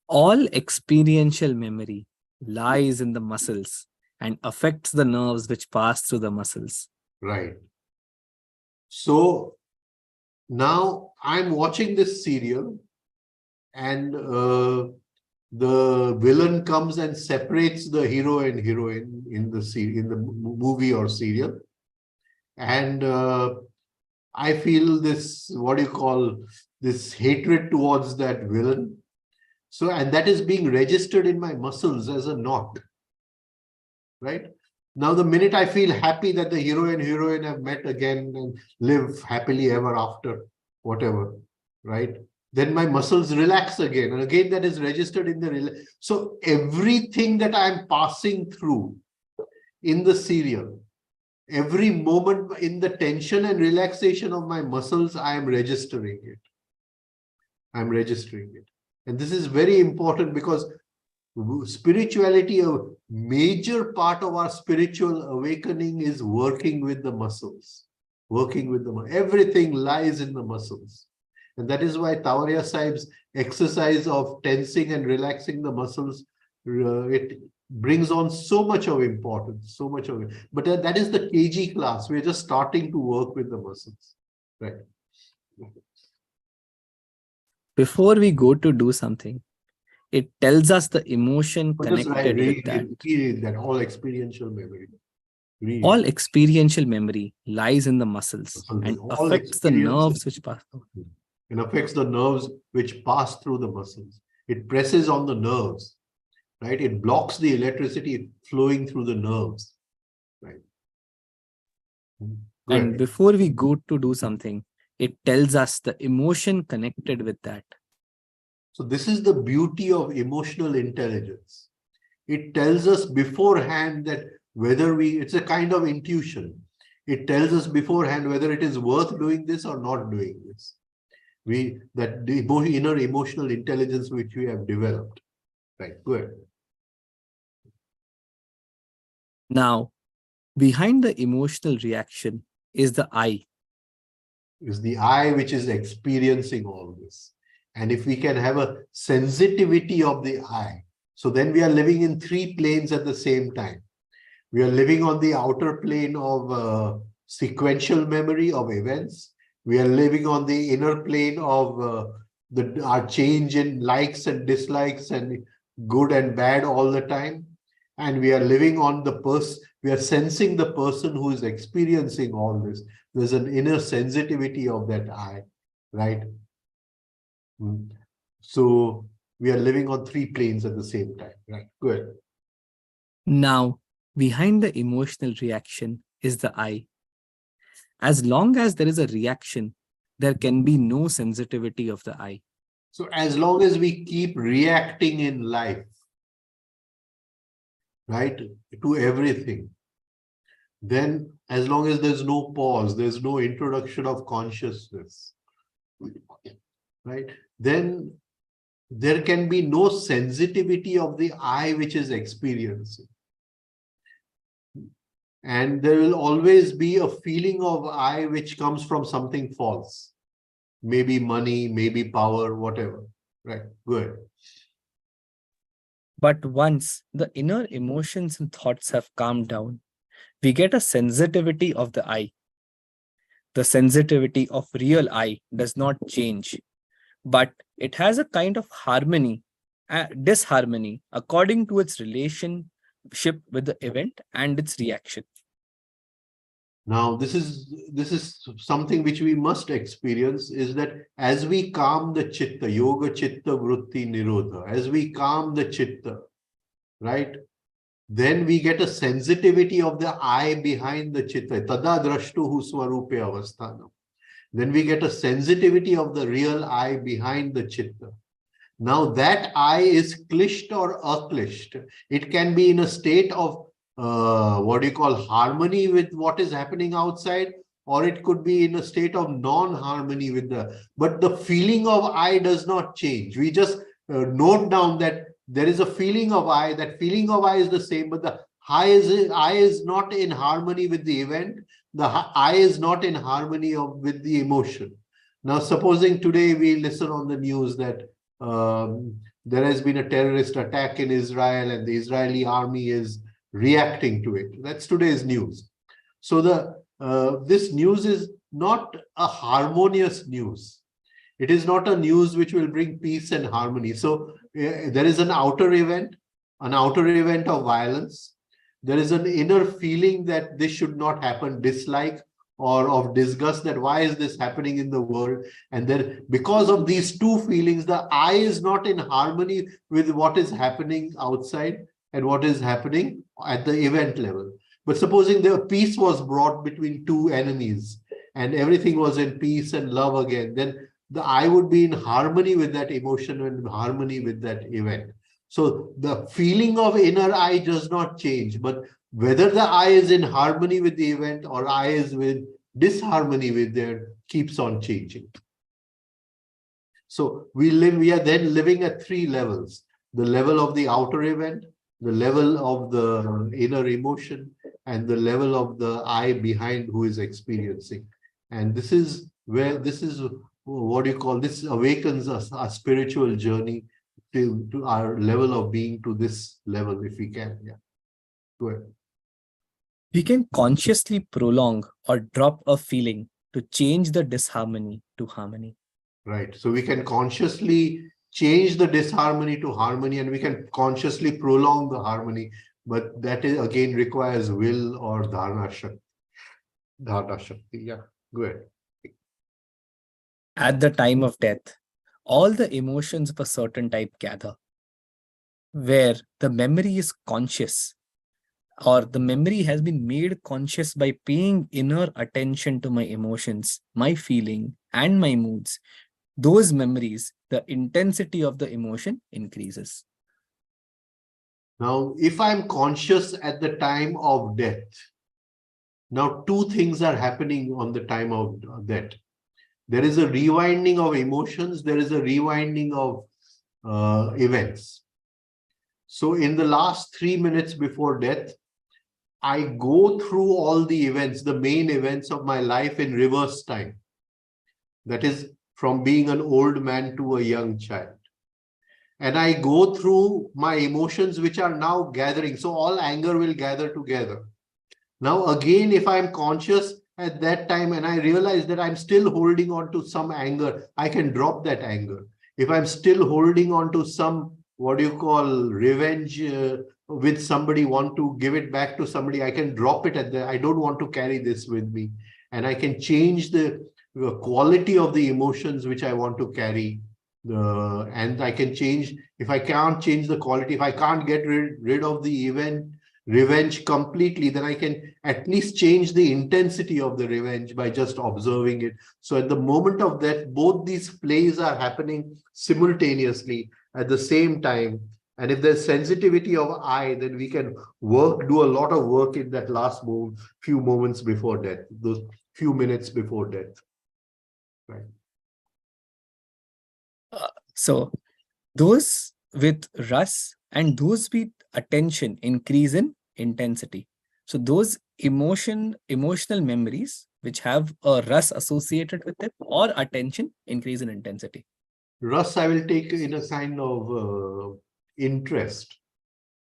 All experiential memory lies in the muscles and affects the nerves which pass through the muscles. Right. So now I'm watching this serial and the villain comes and separates the hero and heroine in the movie or serial. And I feel this, this hatred towards that villain. So, and that is being registered in my muscles as a knot, right? Now, the minute I feel happy that the hero and heroine have met again and live happily ever after, whatever, right? Then my muscles relax again. And again, that is registered in the... So everything that I'm passing through in the serial, every moment in the tension and relaxation of my muscles, I am registering it. I'm registering it. And this is very important because spirituality, a major part of our spiritual awakening is working with the muscles. Working with the muscles. Everything lies in the muscles. And that is why Tawariya Sahib's exercise of tensing and relaxing the muscles, it brings on so much of importance, so much of it. But that is the KG class. We're just starting to work with the muscles. Right. Before we go to do something, it tells us the emotion But just connected with that. read that all experiential memory. Read. All experiential memory lies in the muscles and All affects the experience nerves which pass. and affects the nerves which pass through the muscles. It presses on the nerves, right? It blocks the electricity flowing through the nerves, right? Go And ahead. before we go to do something, it tells us the emotion connected with that. So this is the beauty of emotional intelligence. It tells us beforehand that whether it's a kind of intuition. It tells us beforehand whether it is worth doing this or not doing this. That the inner emotional intelligence which we have developed. Right, go ahead. Now, behind the emotional reaction is the I. Is the I which is experiencing all this. And if we can have a sensitivity of the I, so then we are living in three planes at the same time. We are living on the outer plane of sequential memory of events. We are living on the inner plane of our change in likes and dislikes and good and bad all the time. And we are living on the we are sensing the person who is experiencing all this. There's an inner sensitivity of that I, right? So we are living on three planes at the same time, right? Good. Now, behind the emotional reaction is the I. As long as there is a reaction, there can be no sensitivity of the I. So as long as we keep reacting in life, right, to everything, then as long as there's no pause, there's no introduction of consciousness, right, then there can be no sensitivity of the I which is experiencing. And there will always be a feeling of I which comes from something false. Maybe money, maybe power, whatever. Right, go ahead. But once the inner emotions and thoughts have calmed down, we get a sensitivity of the I. The sensitivity of real I does not change, but it has a kind of harmony, disharmony, according to its relationship with the event and its reaction. Now, this is something which we must experience, is that as we calm the chitta, yoga chitta vritti nirodha, as we calm the chitta, right, then we get a sensitivity of the I behind the chitta. Tada drashtuhu swarupe avasthanam. Then we get a sensitivity of the real I behind the chitta. Now that I is klisht or aklisht. It can be in a state of harmony with what is happening outside, or it could be in a state of non-harmony with but the feeling of I does not change. We just note down that there is a feeling of I, that feeling of I is the same, but the I is not in harmony with the event. The I is not in harmony with the emotion. Now, supposing today we listen on the news that there has been a terrorist attack in Israel and the Israeli army is reacting to it. That's today's news. So this news is not a harmonious news. It is not a news which will bring peace and harmony. So there is an outer event of violence. There is an inner feeling that this should not happen, dislike or of disgust, that why is this happening in the world? And then because of these two feelings, the I is not in harmony with what is happening outside and what is happening at the event level. But supposing the peace was brought between two enemies and everything was in peace and love again, then the I would be in harmony with that emotion and harmony with that event. So the feeling of inner I does not change, but whether the I is in harmony with the event or I is with disharmony with there keeps on changing. So we are then living at three levels: the level of the outer event, the level of the inner emotion, and the level of the I behind who is experiencing. And this is where what you call, this awakens us, our spiritual journey to our level of being, to this level, if we can. Yeah. Go ahead. We can consciously prolong or drop a feeling to change the disharmony to harmony. Right. So we can consciously change the disharmony to harmony, and we can consciously prolong the harmony. But that is again requires will or dharana shakti. Dharana shakti. Yeah. Go ahead. At the time of death, all the emotions of a certain type gather, where the memory is conscious, or the memory has been made conscious by paying inner attention to my emotions, my feeling, and my moods. Those memories, the intensity of the emotion increases. Now, if I'm conscious at the time of death, now two things are happening on the time of death. There is a rewinding of emotions, there is a rewinding of events. So in the last 3 minutes before death, I go through all the events, the main events of my life in reverse time. That is from being an old man to a young child. And I go through my emotions which are now gathering. So all anger will gather together. Now again, if I'm conscious at that time and I realize that I'm still holding on to some anger, I can drop that anger. If I'm still holding on to some, what do you call, revenge with somebody, want to give it back to somebody, I can drop it at the, I don't want to carry this with me. And I can change the quality of the emotions which I want to carry. And I can change, if I can't change the quality, if I can't get rid of the event, revenge completely, then I can at least change the intensity of the revenge by just observing it. So at the moment of that, both these plays are happening simultaneously at the same time. And if there's sensitivity of I, then we can do a lot of work in that last few moments before death, those few minutes before death. Right. So those with ras and those with attention increase in intensity. So those emotional memories which have a ras associated with it or attention increase in intensity. Ras I will take in a kind of interest.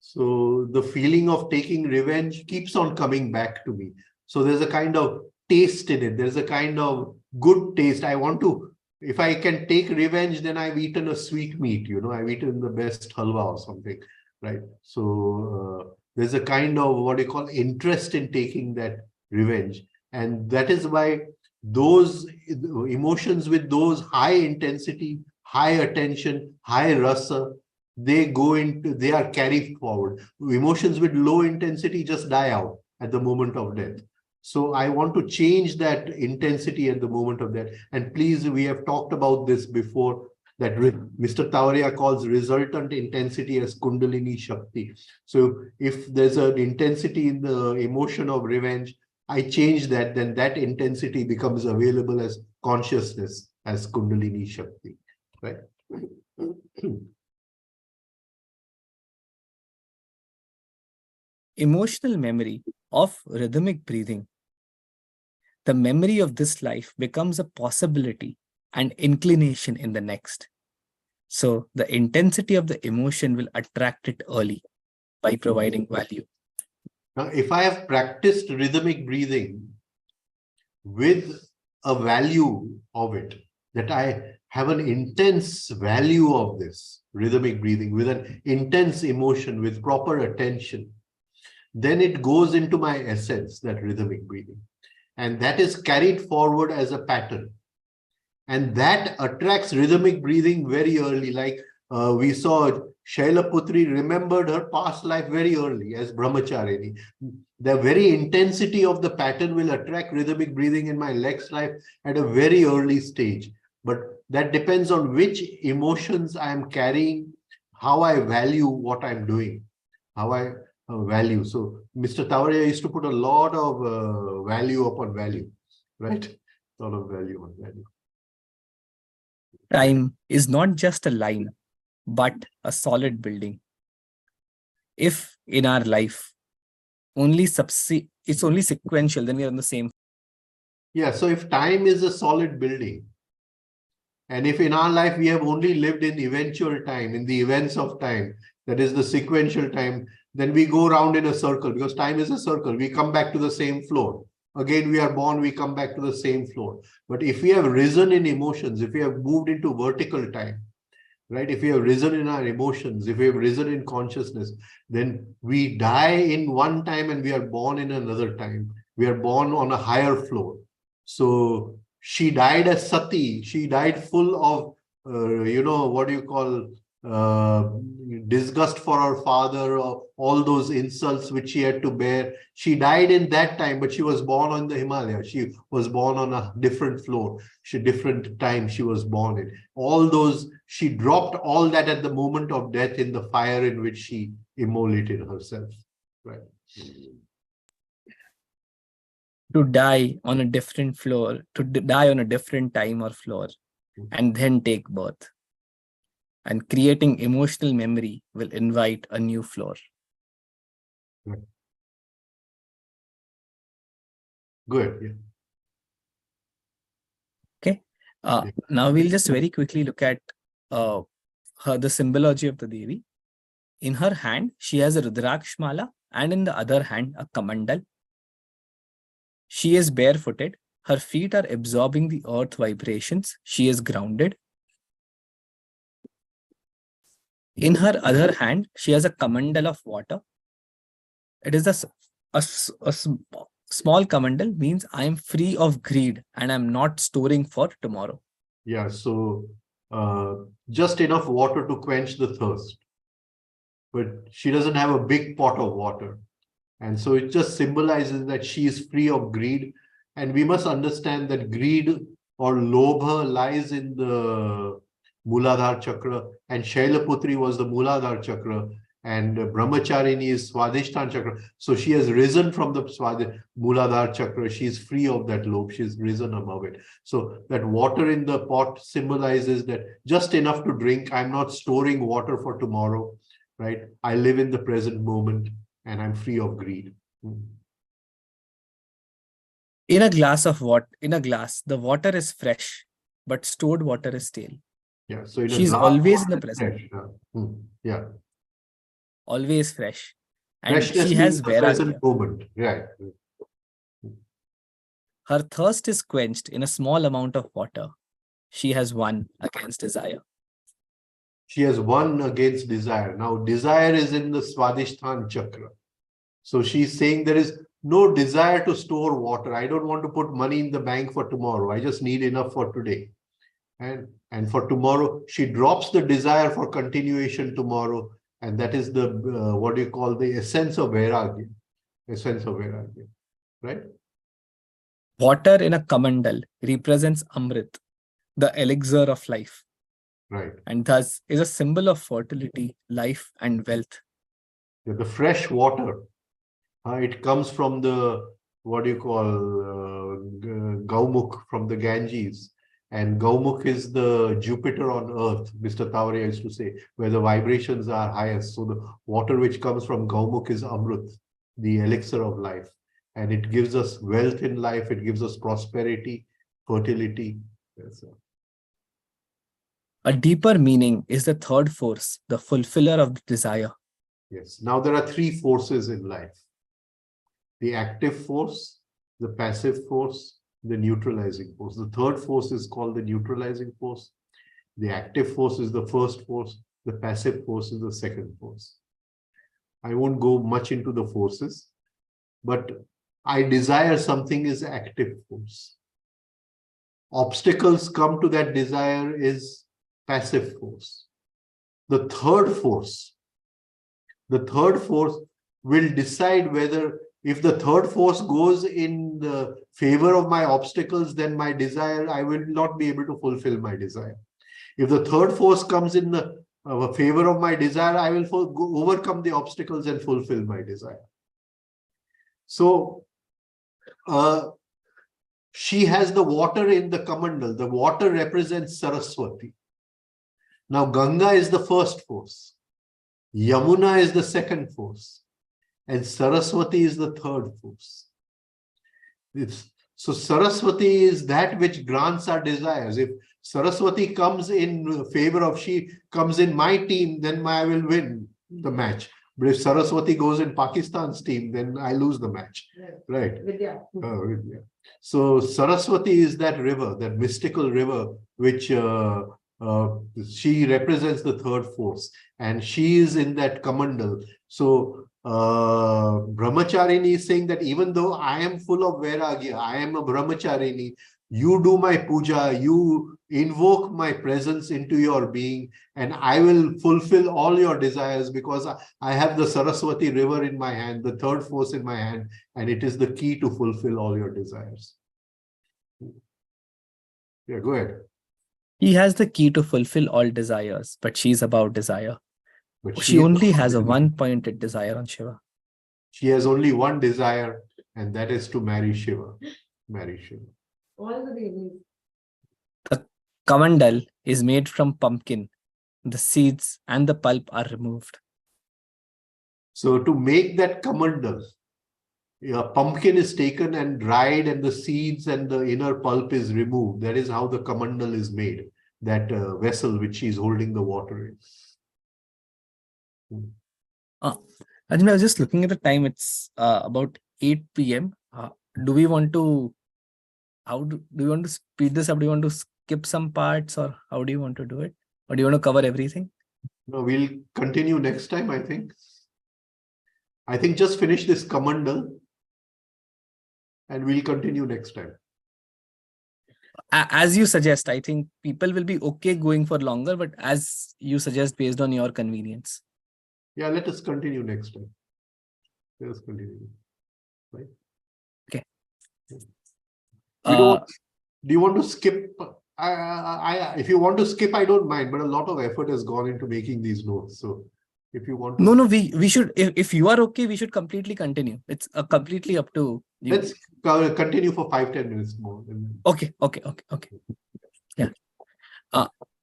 So the feeling of taking revenge keeps on coming back to me. So there's a kind of taste in it. There's a kind of good taste. I want to, if I can take revenge, then I've eaten a sweet meat, I've eaten the best halwa or something, right? So there's a kind of what you call interest in taking that revenge. And that is why those emotions with those high intensity, high attention, high rasa, they are carried forward. Emotions with low intensity just die out at the moment of death. So I want to change that intensity at the moment of death. And please, we have talked about this before, that Mr. Tawaria calls resultant intensity as Kundalini Shakti. So if there's an intensity in the emotion of revenge, I change that, then that intensity becomes available as consciousness, as Kundalini Shakti, right? Emotional memory of rhythmic breathing. The memory of this life becomes a possibility and inclination in the next. So the intensity of the emotion will attract it early by providing value. Now, if I have practiced rhythmic breathing with a value of it, that I have an intense value of this rhythmic breathing, with an intense emotion, with proper attention, then it goes into my essence, that rhythmic breathing. and that is carried forward as a pattern. And that attracts rhythmic breathing very early. Like we saw Shailaputri remembered her past life very early as Brahmacharini. The very intensity of the pattern will attract rhythmic breathing in my next life at a very early stage. But that depends on which emotions I am carrying, how I value what I'm doing, how I value. So Mr. Tavaria used to put a lot of value upon value, right? A lot of value on value. Time is not just a line, but a solid building. If in our life it's only sequential, then we are on the same. Yeah, so if time is a solid building, and if in our life we have only lived in eventual time, in the events of time, that is the sequential time, then we go round in a circle, because time is a circle. We come back to the same floor. Again, we are born, we come back to the same floor. But if we have risen in emotions, if we have moved into vertical time, right? If we have risen in our emotions, if we have risen in consciousness, then we die in one time and we are born in another time. We are born on a higher floor. So she died as Sati. She died full of, what do you call, disgust for her father, or all those insults which she had to bear. She died in that time, but she was born on the Himalaya. She was born on a different floor. Different time she was born in. All those, she dropped all that at the moment of death in the fire in which she immolated herself. Right. To die on a different floor, to die on a different time or floor, and then take birth. And creating emotional memory will invite a new floor. Right. Good. Yeah. Okay. Now we'll just very quickly look at the symbology of the Devi. In her hand, she has a Rudraksh mala, and in the other hand, a Kamandal. She is barefooted. Her feet are absorbing the earth vibrations. She is grounded. In her other hand, she has a Kamandal of water. It is a small Kamandal, means I am free of greed and I'm not storing for tomorrow. Yeah, so just enough water to quench the thirst. But she doesn't have a big pot of water. And so it just symbolizes that she is free of greed. And we must understand that greed or lobha lies in the Muladhara chakra, and Shailaputri was the Muladhara chakra, and Brahmacharini is Swadhisthana chakra. So she has risen from the Muladhara chakra. She is free of that lobe. She's risen above it. So that water in the pot symbolizes that just enough to drink. I'm not storing water for tomorrow, right? I live in the present moment and I'm free of greed. In a glass of water, the water is fresh, but stored water is stale. Yeah, so she's always in the present. Yeah, always fresh, and freshness she has the present vairagya. moment. Right. Her thirst is quenched in a small amount of water. She has won against desire. She has won against desire. Now, desire is in the Swadhisthana chakra. So she's saying there is no desire to store water. I don't want to put money in the bank for tomorrow. I just need enough for today. And for tomorrow, she drops the desire for continuation tomorrow. And that is the, what do you call, the essence of vairagya. Essence of vairagya, right? Water in a kamandal represents Amrit, the elixir of life. Right. And thus is a symbol of fertility, life, and wealth. Yeah, the fresh water, it comes from the, what do you call, Gaumukh, from the Ganges. And Gaumukh is the Jupiter on earth, Mr. Tavaria used to say, where the vibrations are highest. So the water which comes from Gaumukh is Amrit, the elixir of life. And it gives us wealth in life, it gives us prosperity, fertility. Yes, a deeper meaning is the third force, the fulfiller of desire. Yes. Now there are three forces in life: the active force, the passive force, the neutralizing force. The third force is called the neutralizing force. The active force is the first force. The passive force is the second force. I won't go much into the forces, but I desire something is active force. Obstacles come to that desire is passive force. The third force will decide whether, if the third force goes in the favor of my obstacles, then my desire, I will not be able to fulfill my desire. If the third force comes in the favor of my desire, I will overcome the obstacles and fulfill my desire. So, she has the water in the Kamandal. The water represents Saraswati. Now, Ganga is the first force. Yamuna is the second force. And Saraswati is the third force. So Saraswati is that which grants our desires. If Saraswati comes in favor of, she comes in my team, then I will win the match. But if Saraswati goes in Pakistan's team, then I lose the match. Right? Vidya. Vidya. So Saraswati is that river, that mystical river, which she represents the third force, and she is in that Kamandal. So Brahmacharini is saying that even though I am full of Vairagya, I am a Brahmacharini, you do my puja, you invoke my presence into your being, and I will fulfill all your desires because I have the Saraswati river in my hand, the third force in my hand, and it is the key to fulfill all your desires. Yeah, go ahead. He has the key to fulfill all desires, but she's about desire. But She only has a one-pointed desire on Shiva. She has only one desire, and that is to marry Shiva. Marry Shiva. All the babies. The Kamandal is made from pumpkin. The seeds and the pulp are removed. So to make that Kamandal, a pumpkin is taken and dried, and the seeds and the inner pulp is removed. That is how the Kamandal is made, that vessel which she is holding the water in. Arjun, I was just looking at the time. It's about 8 p.m. Do we want to speed this up? Do you want to skip some parts, or how do you want to do it? Or do you want to cover everything? No, we'll continue next time, I think. I think just finish this Kamandal and we'll continue next time. As you suggest, I think people will be okay going for longer, but as you suggest, based on your convenience. Yeah, let us continue next time. Let us continue. Right? Okay. Do you want to skip? If you want to skip, I don't mind, but a lot of effort has gone into making these notes. So if you want to... No, we should, if you are okay, we should completely continue. It's completely up to you. Let's continue for 5-10 minutes more. Okay. Yeah.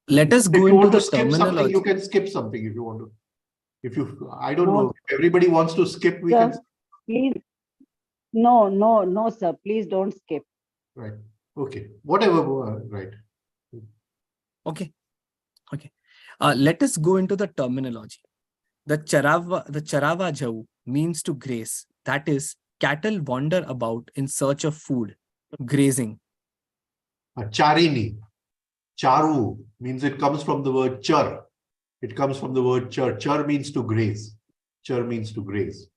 Let us go if you into want the to skip something, terminology. you can skip something if you want to. I don't know. If everybody wants to skip, we can. Please. No, sir. Please don't skip. Right. Okay. Whatever. Right. Okay. Let us go into the terminology. The Charava Jau means to graze. That is, cattle wander about in search of food, grazing. Charini. Charu means it comes from the word char. It comes from the word char. Char means to graze. Char means to graze.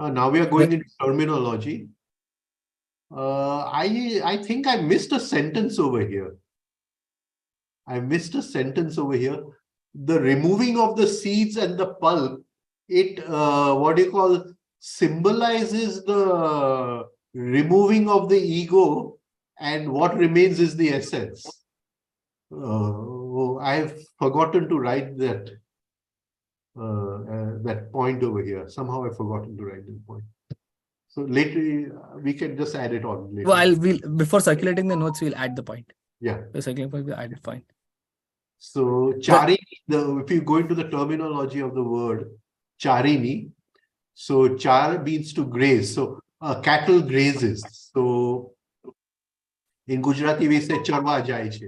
Now we are going into terminology. I think I missed a sentence over here. The removing of the seeds and the pulp, it symbolizes the removing of the ego, and what remains is the essence. I've forgotten to write that point over here. Somehow I've forgotten to write that point. So later we can just add it on later. Well, before circulating the notes, we'll add the point. Yeah. The circulating point, we'll add the point. So Charini, if you go into the terminology of the word Charini, so char means to graze. So cattle grazes. So in Gujarati we say charwa jai che.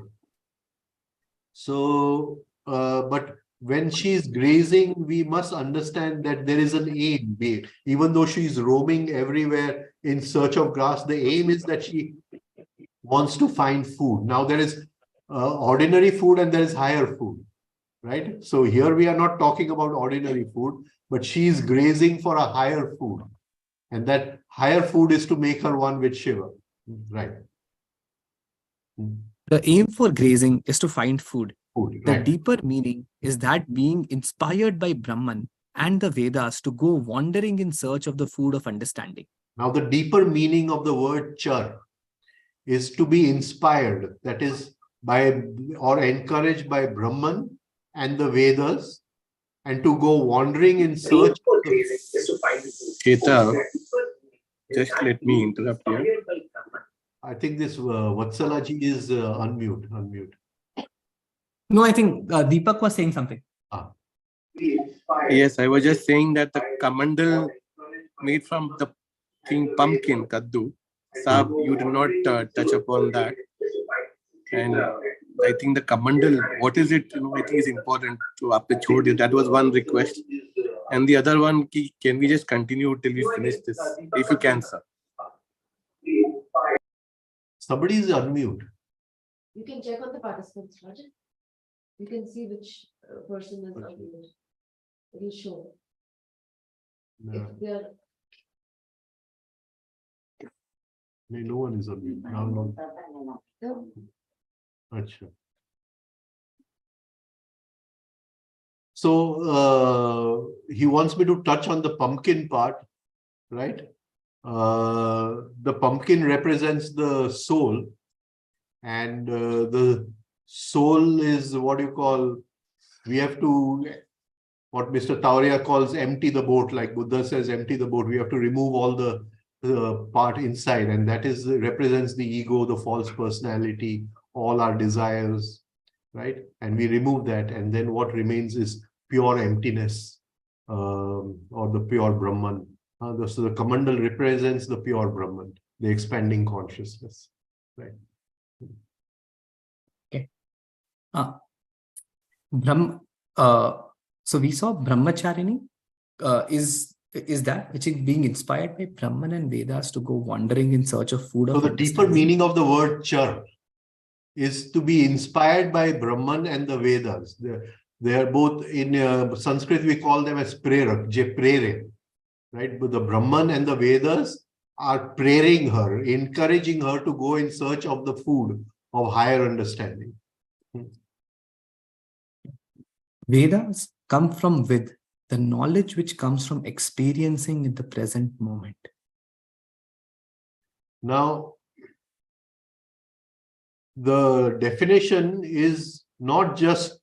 So, but when she's grazing, we must understand that there is an aim. Even though she's roaming everywhere in search of grass, the aim is that she wants to find food. Now there is ordinary food and there is higher food, right? So here we are not talking about ordinary food, but she's grazing for a higher food. And that higher food is to make her one with Shiva. Right. The aim for grazing is to find food. Food, The right. deeper meaning is that being inspired by Brahman and the Vedas to go wandering in search of the food of understanding. Now, the deeper meaning of the word char is to be inspired, that is, by or encouraged by Brahman and the Vedas, and to go wandering in search of the Ketal, just let me interrupt here. I think this Vatsalaji is unmute. No, I think Deepak was saying something. Yes, I was just saying that the kamandal made from the thing pumpkin, kaddu, Saab, you do not touch upon that. And I think the kamandal, what is it? I think is important to aapne chhod diya. That was one request. And the other one, can we just continue till we finish this? If you can, sir. Somebody is unmute. You can check on the participants, Rajan. You can see which person is unmuted. It will show. No, If they are no one is unmute. No. no, Achha. So he wants me to touch on the pumpkin part, right? The pumpkin represents the soul, and the soul is what you call, we have to, what Mr. Tauria calls empty the boat, like Buddha says, empty the boat. We have to remove all the part inside, and that is represents the ego, the false personality, all our desires, right? And we remove that, and then what remains is pure emptiness, or the pure Brahman. So the Kamandal represents the pure Brahman, the expanding consciousness, right? Okay. So we saw Brahmacharini is that which is being inspired by Brahman and Vedas to go wandering in search of food. So the deeper meaning of the word char is to be inspired by Brahman and the Vedas. They are both in Sanskrit, we call them as prerak, prere, right? But the Brahman and the Vedas are praying her, encouraging her to go in search of the food of higher understanding. Vedas come from Vid, the knowledge which comes from experiencing in the present moment. Now, the definition is not just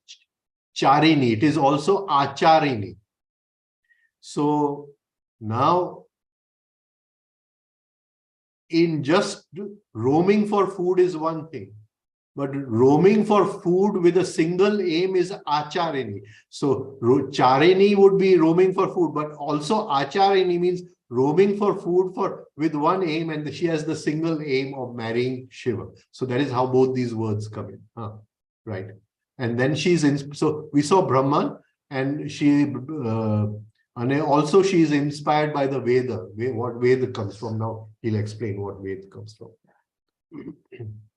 charini, it is also acharini. So now, in just roaming for food is one thing, but roaming for food with a single aim is acharini. So charini would be roaming for food, but also acharini means roaming for food with one aim, and she has the single aim of marrying Shiva. So that is how both these words come in, right? And then she's in. So we saw Brahman, and she also she is inspired by the Veda. What Veda comes from now? He'll explain what Veda comes from.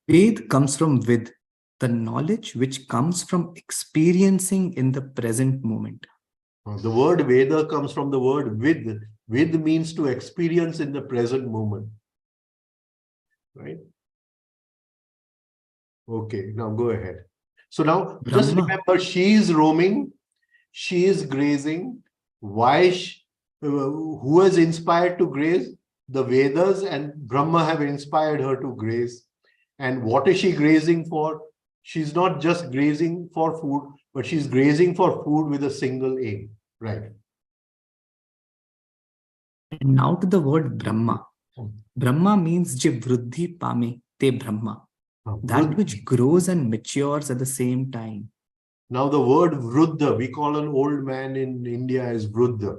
Ved comes from Vid, the knowledge which comes from experiencing in the present moment. The word Veda comes from the word Vid. Vid means to experience in the present moment. Right? Okay, now go ahead. So now just remember, she is roaming, she is grazing. Why? Who has inspired to graze? The Vedas and Brahma have inspired her to graze. And what is she grazing for? She's not just grazing for food, but she's grazing for food with a single aim, right? And now to the word Brahma. Brahma means je vruddhi pame te Brahma. That which grows and matures at the same time. Now the word Vruddha, we call an old man in India as Vruddha.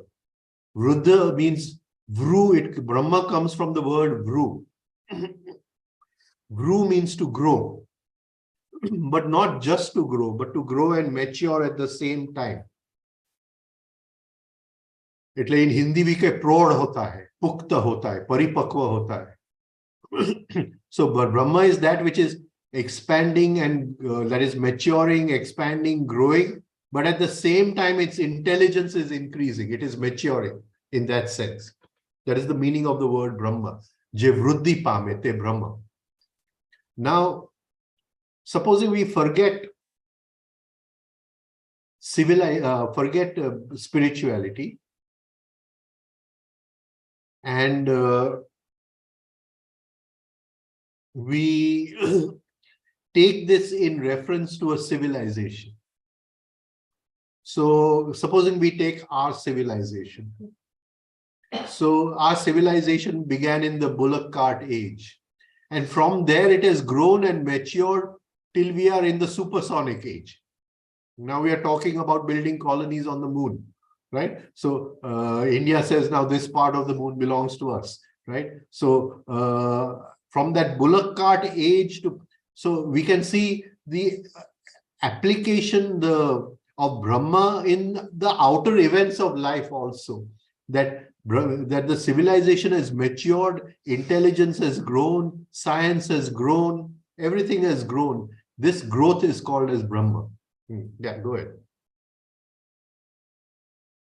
Vruddha means vru. Brahma comes from the word vru. Vru means to grow, but not just to grow, but to grow and mature at the same time. એટલે in Hindi we say प्रौढ़ होता है, पुख्त होता है, परिपक्व होता है. So but Brahma is that which is expanding and that is maturing, expanding, growing, but at the same time its intelligence is increasing. It is maturing in that sense. That is the meaning of the word Brahma. Je vruddhi pame te Brahma. Now, supposing we forget spirituality and we take this in reference to a civilization. So supposing we take our civilization. So our civilization began in the bullock cart age. And from there it has grown and matured till we are in the supersonic age. Now we are talking about building colonies on the moon, right? So India says now this part of the moon belongs to us, right? So from that bullock cart age to, so we can see the application of Brahma in the outer events of life also, that the civilization has matured, intelligence has grown, science has grown, everything has grown. This growth is called as Brahma. Yeah, go ahead.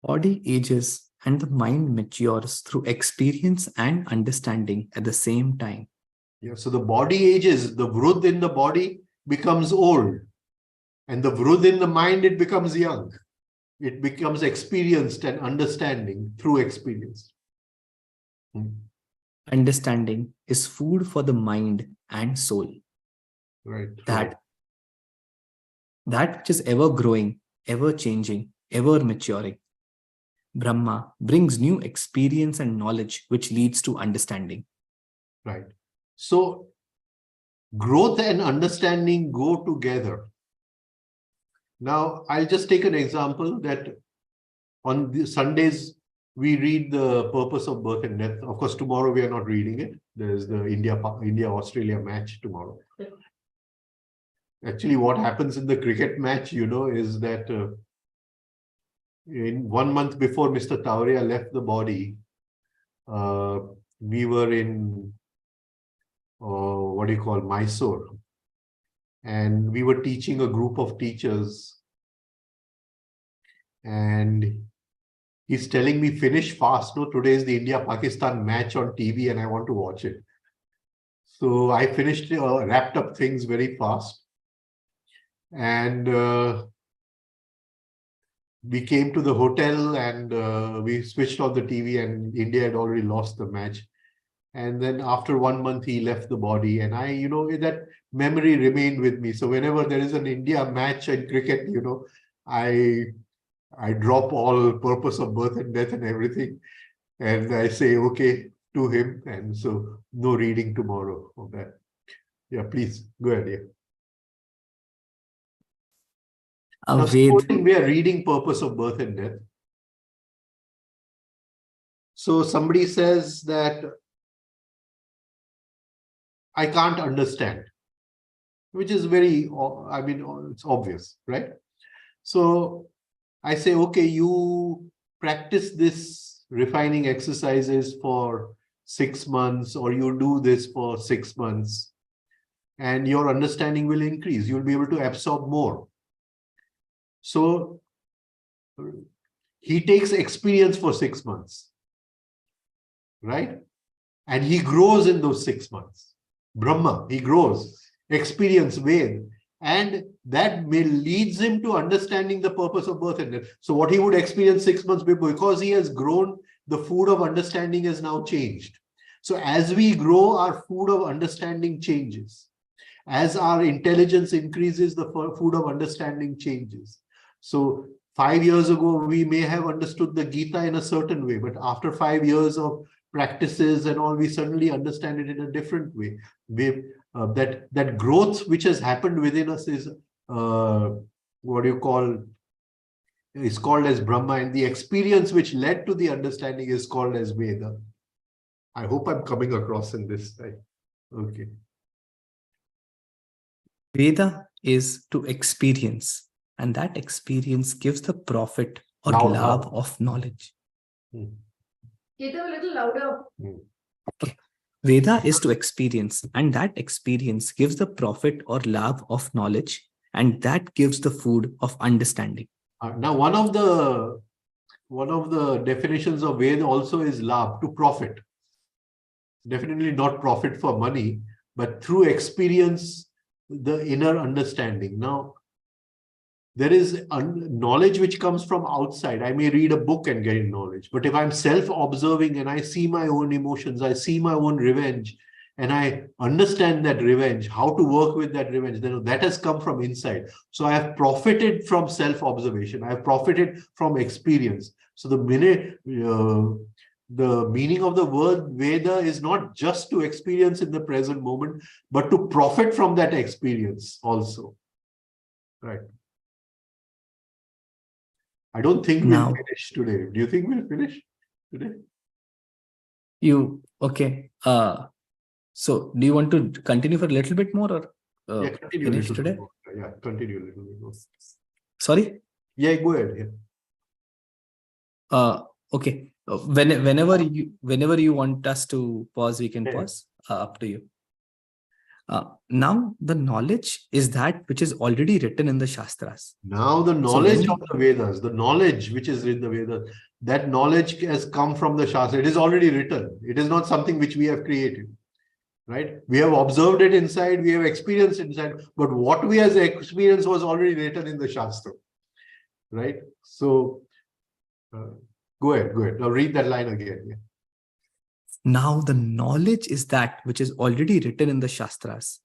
Body ages and the mind matures through experience and understanding at the same time. Yeah, so the body ages, the vrud in the body becomes old, and the vrud in the mind, it becomes young. It becomes experienced and understanding through experience. Understanding is food for the mind and soul. Right. That which is ever growing, ever changing, ever maturing. Brahma brings new experience and knowledge which leads to understanding. Right. So growth and understanding go together. Now, I'll just take an example that on the Sundays, we read the purpose of birth and death. Of course, tomorrow we are not reading it. There's the India-Australia match tomorrow. Actually, what happens in the cricket match, is that in 1 month before Mr. Tauria left the body, we were in, Mysore. And we were teaching a group of teachers. And he's telling me, finish fast. No, today is the India-Pakistan match on TV and I want to watch it. So I finished, wrapped up things very fast. And we came to the hotel and we switched on the TV and India had already lost the match. And then after 1 month, he left the body. And that memory remained with me. So whenever there is an India match in cricket, I drop all purpose of birth and death and everything. And I say, okay, to him. And so no reading tomorrow of that. Yeah, please go ahead. Yeah. Now, supposing we are reading purpose of birth and death. So somebody says that I can't understand, which is very, it's obvious, right? So I say, okay, you practice this refining exercises for 6 months, or you do this for 6 months, and your understanding will increase. You'll be able to absorb more. So he takes experience for 6 months, right? And he grows in those 6 months. Brahma, he grows, experience, Ved, and that leads him to understanding the purpose of birth and death. So what he would experience 6 months before, because he has grown, the food of understanding has now changed. So as we grow, our food of understanding changes. As our intelligence increases, the food of understanding changes. So 5 years ago, we may have understood the Gita in a certain way, but after 5 years of practices and all, we suddenly understand it in a different way. That growth which has happened within us is is called as Brahma, and the experience which led to the understanding is called as Veda. I hope I'm coming across in this side. Okay. Veda is to experience, and that experience gives the profit or Loud. labh of knowledge. Get a little louder. Okay. Veda is to experience, and that experience gives the profit or labh of knowledge, and that gives the food of understanding. Now, one of the one of the definitions of Ved also is labh, to profit. Definitely not profit for money, but through experience, the inner understanding. Now, there is knowledge which comes from outside. I may read a book and gain knowledge, but if I'm self-observing and I see my own emotions, I see my own revenge, and I understand that revenge, how to work with that revenge, then that has come from inside. So I have profited from self-observation. I have profited from experience. So the meaning of the word Veda is not just to experience in the present moment, but to profit from that experience also. Right. I don't think Now- we'll finish today. Do you think we'll finish today? Okay. So do you want to continue for a little bit more, or Yeah, continue a finish little today? bit more. Yeah, continue a little bit more. Sorry? Yeah, go ahead. Yeah. Okay. Whenever you want us to pause, we can Yeah. pause. Up to you. Now the knowledge is that which is already written in the Shastras. Now the knowledge when of the Vedas, the knowledge which is in the Vedas, that knowledge has come from the Shastra. It is already written. It is not something which we have created. Right? We have observed it inside, we have experienced it inside, but what we have experienced was already written in the Shastra. Right? So, go ahead. Now read that line again. Yeah. Now the knowledge is that which is already written in the Shastras.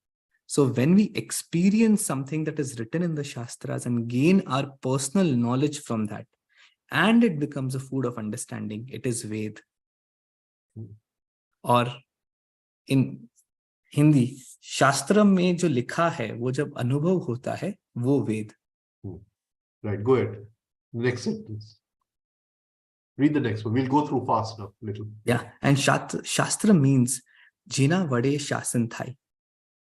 So when we experience something that is written in the Shastras and gain our personal knowledge from that, and it becomes a food of understanding, it is Ved. और in Hindi शास्त्र में जो लिखा है वो जब अनुभव होता है वो वेद. Right, go ahead. Next sentence. Read the next one. We'll go through fast now, little. Yeah, and Shastra means Jina Vade Shasan Thai,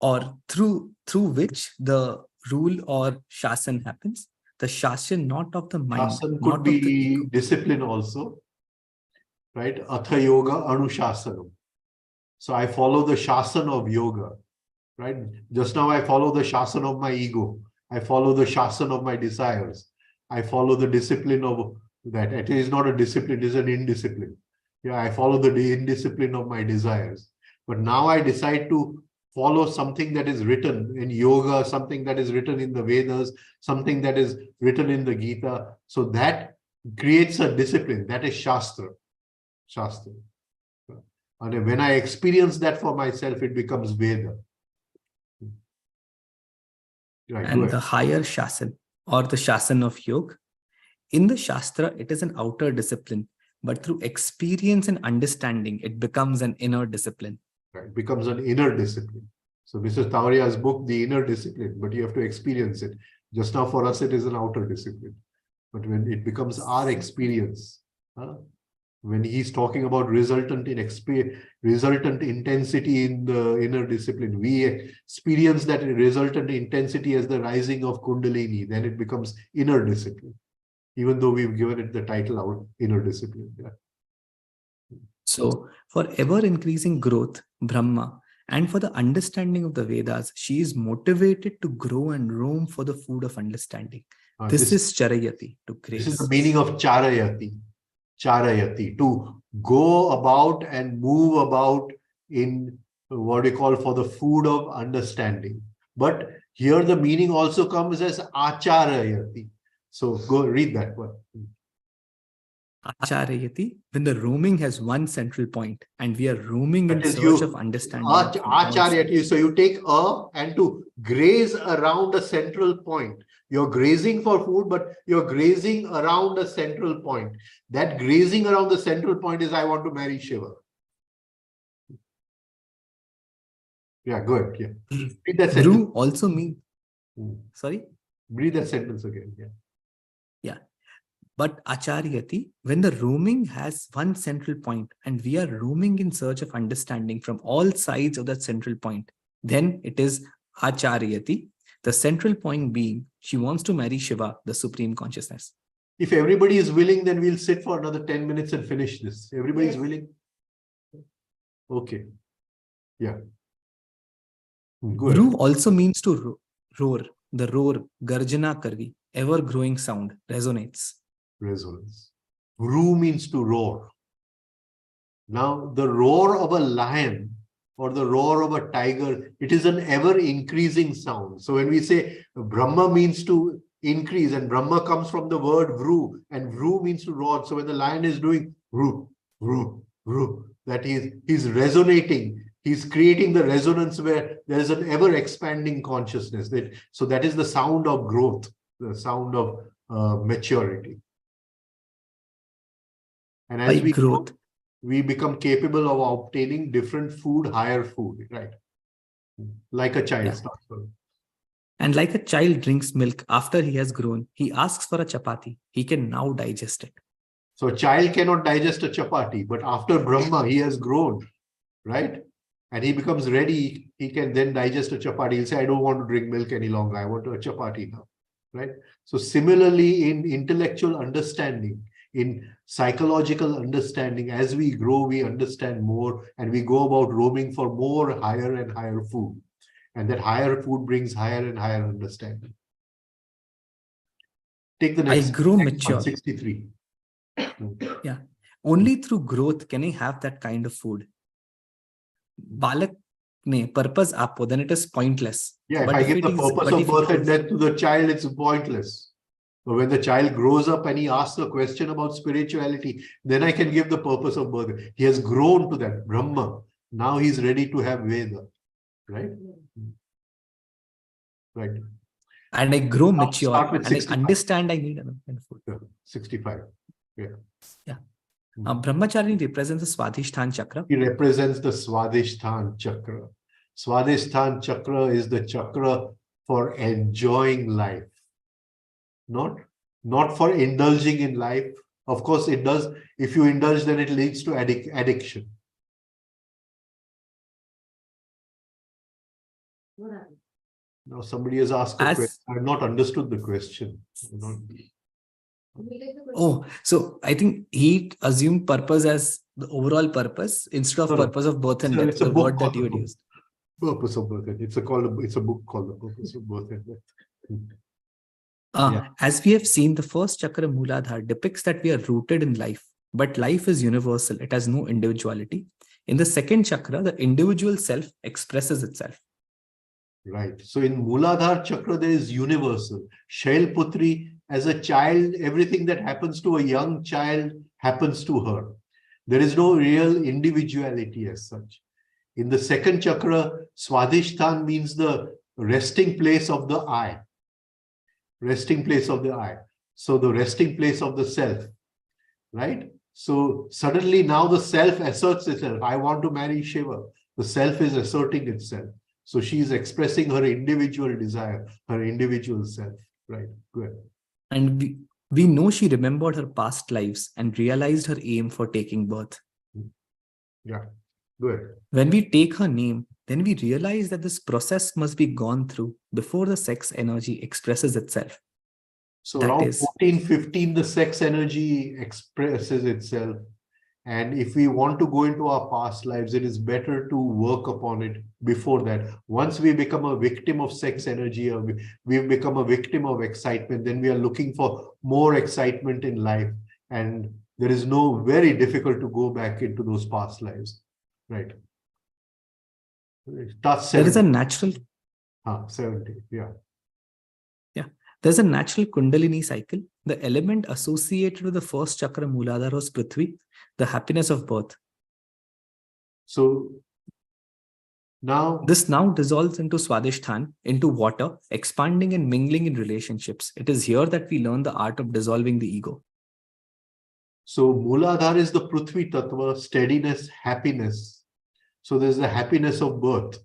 or through which the rule or Shasan happens. The Shasan not of the mind, Shasan not could of the be ego. discipline also. Right? Atha yoga anushasanam. So I follow the shasan of yoga. Right? Just now I follow the shasan of my ego. I follow the shasan of my desires. I follow the discipline of that. It is not a discipline, it is an indiscipline. Yeah, I follow the indiscipline of my desires. But now I decide to follow something that is written in yoga, something that is written in the Vedas, something that is written in the Gita. So that creates a discipline. That is Shastra. Shastra. And when I experience that for myself, it becomes Veda. Right, And the higher Shasan or the Shasan of Yoga, in the Shastra, it is an outer discipline, but through experience and understanding, it becomes an inner discipline. Right, it becomes an inner discipline. So Mr. Tawaria's book, The Inner Discipline, but you have to experience it. Just now for us, it is an outer discipline. But when it becomes our experience, when he's talking about resultant intensity in the inner discipline, we experience that resultant intensity as the rising of Kundalini, then it becomes inner discipline, even though we've given it the title out, inner discipline. Yeah. So for ever increasing growth, Brahma, and for the understanding of the Vedas, she is motivated to grow and roam for the food of understanding. This is Charayati, to grace. This is the meaning of Charayati. Charayati, to go about and move about in what we call for the food of understanding. But here the meaning also comes as Acharayati. So go read that one. Acharayati, when the roaming has one central point and we are roaming in search of understanding. Acharayati, so you take and to graze around a central point. You're grazing for food, but you're grazing around a central point. That grazing around the central point is I want to marry Shiva. Yeah, go ahead. Yeah. Read that sentence. Guru also means, sorry? Read that sentence again. Yeah. Yeah. But Acharyati, when the roaming has one central point and we are roaming in search of understanding from all sides of that central point, then it is Acharyati, the central point being she wants to marry Shiva, the supreme consciousness. If everybody is willing, then we'll sit for another 10 minutes and finish this. Everybody is willing? Okay. Yeah. Guru also means to roar. The roar, Garjana Karvi, ever growing sound, resonates. Resonance. Vru means to roar. Now, the roar of a lion or the roar of a tiger, it is an ever increasing sound. So when we say Brahma means to increase, and Brahma comes from the word Vru, and Vru means to roar. So when the lion is doing Vru, Vru, Vru, that he's resonating. He's creating the resonance where there is an ever expanding consciousness. So that is the sound of growth, the sound of maturity. And as we grow, we become capable of obtaining different food, higher food, right? Like a child starts. And like a child drinks milk after he has grown, he asks for a chapati. He can now digest it. So a child cannot digest a chapati, but after Brahma, he has grown, right? And he becomes ready, he can then digest a chapati. He'll say, I don't want to drink milk any longer. I want a chapati now, right? So similarly, in intellectual understanding, in psychological understanding, as we grow, we understand more and we go about roaming for more higher and higher food. And that higher food brings higher and higher understanding. Take the next. I grow mature. 63. Yeah. Only through growth can I have that kind of food. Balak ne purpose apo, then it is pointless. Yeah, But if I give the purpose of birth and death to the child, it's pointless. But when the child grows up and he asks a question about spirituality, then I can give the purpose of birth. He has grown to that Brahma. Now he's ready to have Veda. Right? Right. And I grow mature Start with and 65. I understand I need another kind of food. 65. Yeah. Yeah. Brahmacharini represents the Swadhisthana chakra. He represents the Swadhisthana chakra. Swadhisthana chakra is the chakra for enjoying life. Not for indulging in life. Of course, it does. If you indulge, then it leads to addiction. What happened? Now, somebody has asked a question. I have not understood the question. Oh, so I think he assumed purpose as the overall purpose instead of purpose of birth and death, it's a the book word that you had used. Purpose of birth and death. It's a book called The Purpose of Birth and Death. As we have seen, the first chakra Mooladhara depicts that we are rooted in life, but life is universal. It has no individuality. In the second chakra, the individual self expresses itself. Right. So in Mooladhara chakra, there is universal. Shailputri, as a child, everything that happens to a young child happens to her. There is no real individuality as such. In the second chakra, Swadhisthana means the resting place of the I. Resting place of the I. So the resting place of the self. Right? So suddenly now the self asserts itself. I want to marry Shiva. The self is asserting itself. So she is expressing her individual desire, her individual self. Right. Good. And we know she remembered her past lives and realized her aim for taking birth. Yeah. Good. When we take her name, then we realize that this process must be gone through before the sex energy expresses itself. So that around is 14, 15, the sex energy expresses itself. And if we want to go into our past lives, it is better to work upon it before that. Once we become a victim of sex energy, or we've become a victim of excitement, then we are looking for more excitement in life. And there is no very difficult to go back into those past lives. Right. That's 70. There is a natural 70. Yeah. Yeah. There's a natural Kundalini cycle. The element associated with the first chakra Mooladhara was Prithvi, the happiness of birth. So now this now dissolves into Swadhisthana, into water, expanding and mingling in relationships. It is here that we learn the art of dissolving the ego. So Mooladhara is the Prithvi Tattva, steadiness, happiness. So there's the happiness of birth.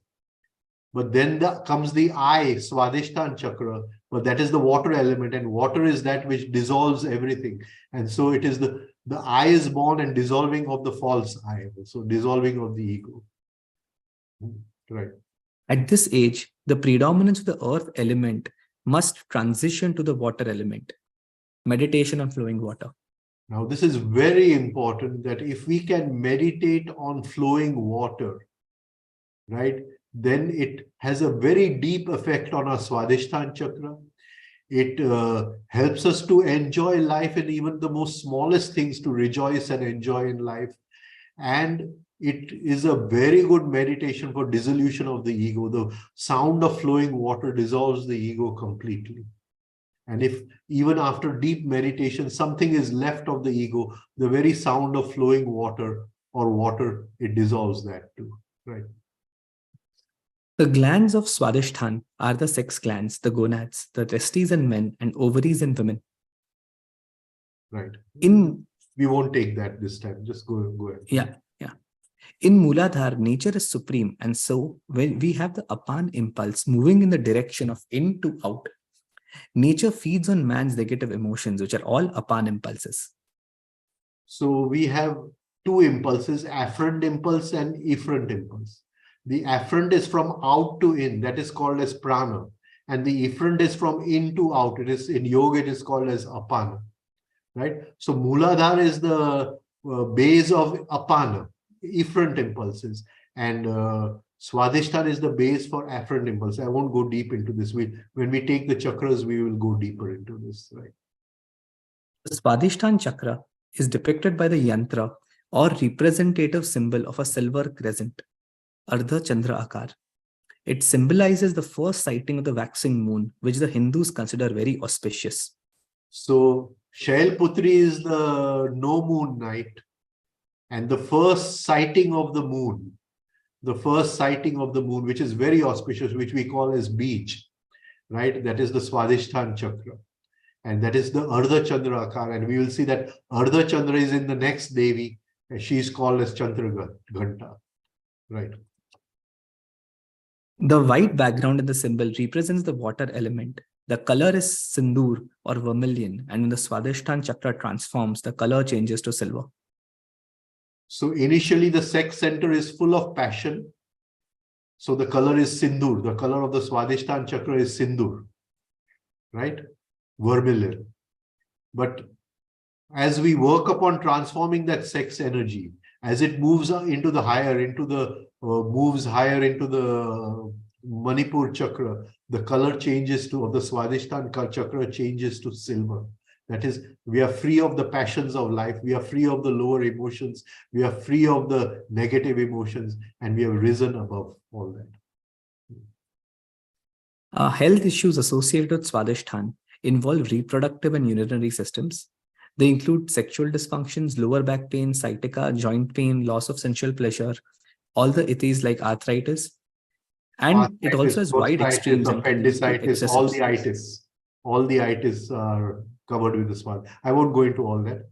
But then comes the I, Swadhisthana chakra, but that is the water element, and water is that which dissolves everything. And so it is the I is born and dissolving of the false I, so dissolving of the ego. Right. At this age, the predominance of the earth element must transition to the water element. Meditation on flowing water. Now, this is very important, that if we can meditate on flowing water, right, then it has a very deep effect on our Swadhisthana chakra. It helps us to enjoy life and even the most smallest things, to rejoice and enjoy in life. And it is a very good meditation for dissolution of the ego. The sound of flowing water dissolves the ego completely. And if even after deep meditation, something is left of the ego, the very sound of flowing water or water, it dissolves that too, right? The glands of Swadhisthana are the sex glands, the gonads, the testes in men and ovaries in women. Right. In We won't take that this time. Just go ahead. Yeah. In Mooladhara, nature is supreme, and so when we have the apan impulse moving in the direction of in to out, nature feeds on man's negative emotions, which are all apan impulses. So we have two impulses, afferent impulse and efferent impulse. The afferent is from out to in, that is called as prana. And the efferent is from in to out. It is in yoga, it is called as apana. Right? So Mooladhara is the base of apana, efferent impulses. And Swadhisthana is the base for afferent impulse. I won't go deep into this. When we take the chakras, we will go deeper into this. Right? The Swadhisthana chakra is depicted by the yantra or representative symbol of a silver crescent, Ardha Chandra Akar. It symbolizes the first sighting of the waxing moon, which the Hindus consider very auspicious. So Shailputri is the no moon night, and the first sighting of the moon, which is very auspicious, which we call as Beej, right? That is the Swadhisthana chakra. And that is the Ardha Chandra Akar. And we will see that Ardha Chandra is in the next Devi, and she is called as Chandra Ghanta, right? The white background in the symbol represents the water element. The color is sindoor or vermilion, and when the Swadhisthana chakra transforms, the color changes to silver. So initially the sex center is full of passion. So the color is sindoor. The color of the Swadhisthana chakra is sindoor, right? Vermilion. But as we work upon transforming that sex energy, as it moves into the higher, moves higher into the Manipur chakra, the color changes of the Swadhisthana chakra changes to silver. That is, we are free of the passions of life. We are free of the lower emotions. We are free of the negative emotions, and we have risen above all that. Health issues associated with Swadhisthana involve reproductive and urinary systems. They include sexual dysfunctions, lower back pain, sciatica, joint pain, loss of sensual pleasure, all the ithies like arthritis. And Arthritis, it also has wide extremes. Appendicitis, all the itis are covered with this one. I won't go into all that.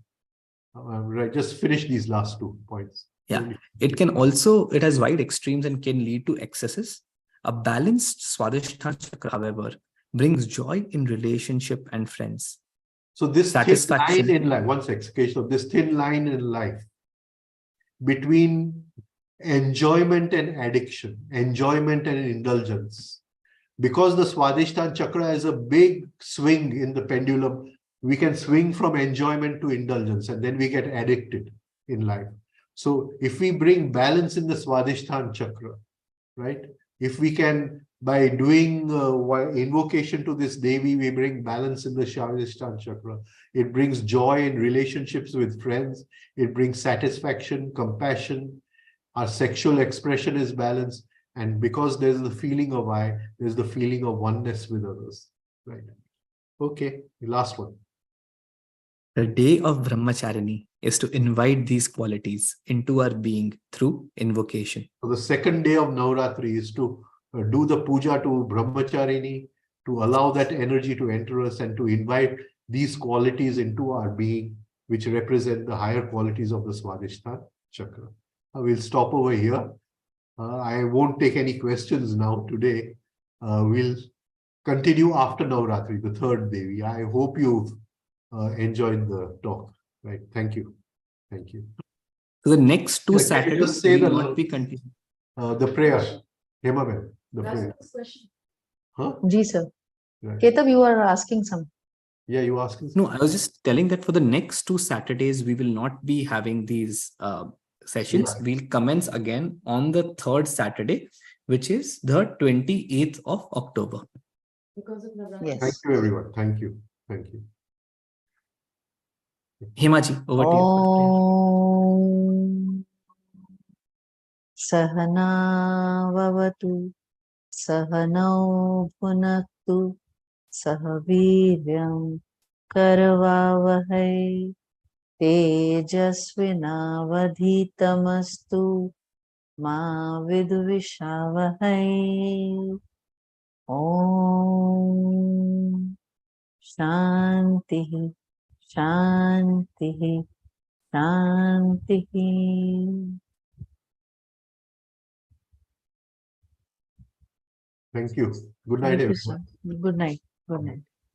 Right, just finish these last 2 points. Yeah, it has wide extremes and can lead to excesses. A balanced Swadhisthana chakra, however, brings joy in relationship and friends. So this satisfaction thin line in life, one second, so this thin line in life between enjoyment and addiction, enjoyment and indulgence. Because the Swadhisthana chakra has a big swing in the pendulum, we can swing from enjoyment to indulgence, and then we get addicted in life. So if we bring balance in the Swadhisthana chakra, right? If we can, by doing invocation to this Devi, we bring balance in the Swadhisthana chakra. It brings joy in relationships with friends. It brings satisfaction, compassion. Our sexual expression is balanced. And because there's the feeling of I, there's the feeling of oneness with others, right? Okay, the last one. The day of Brahmacharini is to invite these qualities into our being through invocation. So the second day of Navratri is to do the puja to Brahmacharini, to allow that energy to enter us and to invite these qualities into our being, which represent the higher qualities of the Swadhisthana chakra. We'll stop over here. I won't take any questions now today. We'll continue after Navratri, the third Devi. I hope you've enjoyed the talk. Right. Thank you. Thank you. So the next 2 Just Saturdays say will not be continued. The prayer. Hemabel, the prayer. Huh? Ji, sir. Right. Ketav, you are asking some. Yeah, you asking? No, I was just telling that for the next 2 Saturdays, we will not be having these sessions. Yeah. We'll commence again on the 3rd Saturday, which is the 28th of October. because of Navratri. Yes. Thank you, everyone. Thank you. Thank you. Hemaji, over to you for the prayer. Om Sahana Vavatu Sahanau Bhunaktu Sahaviryam Karavavahai Tejasvinavadhitamastu Ma Vidvishavahai. Om Shanti Shanti Shanti. Thank you. Good night, Thank you, everyone. sir. Good night. Good night.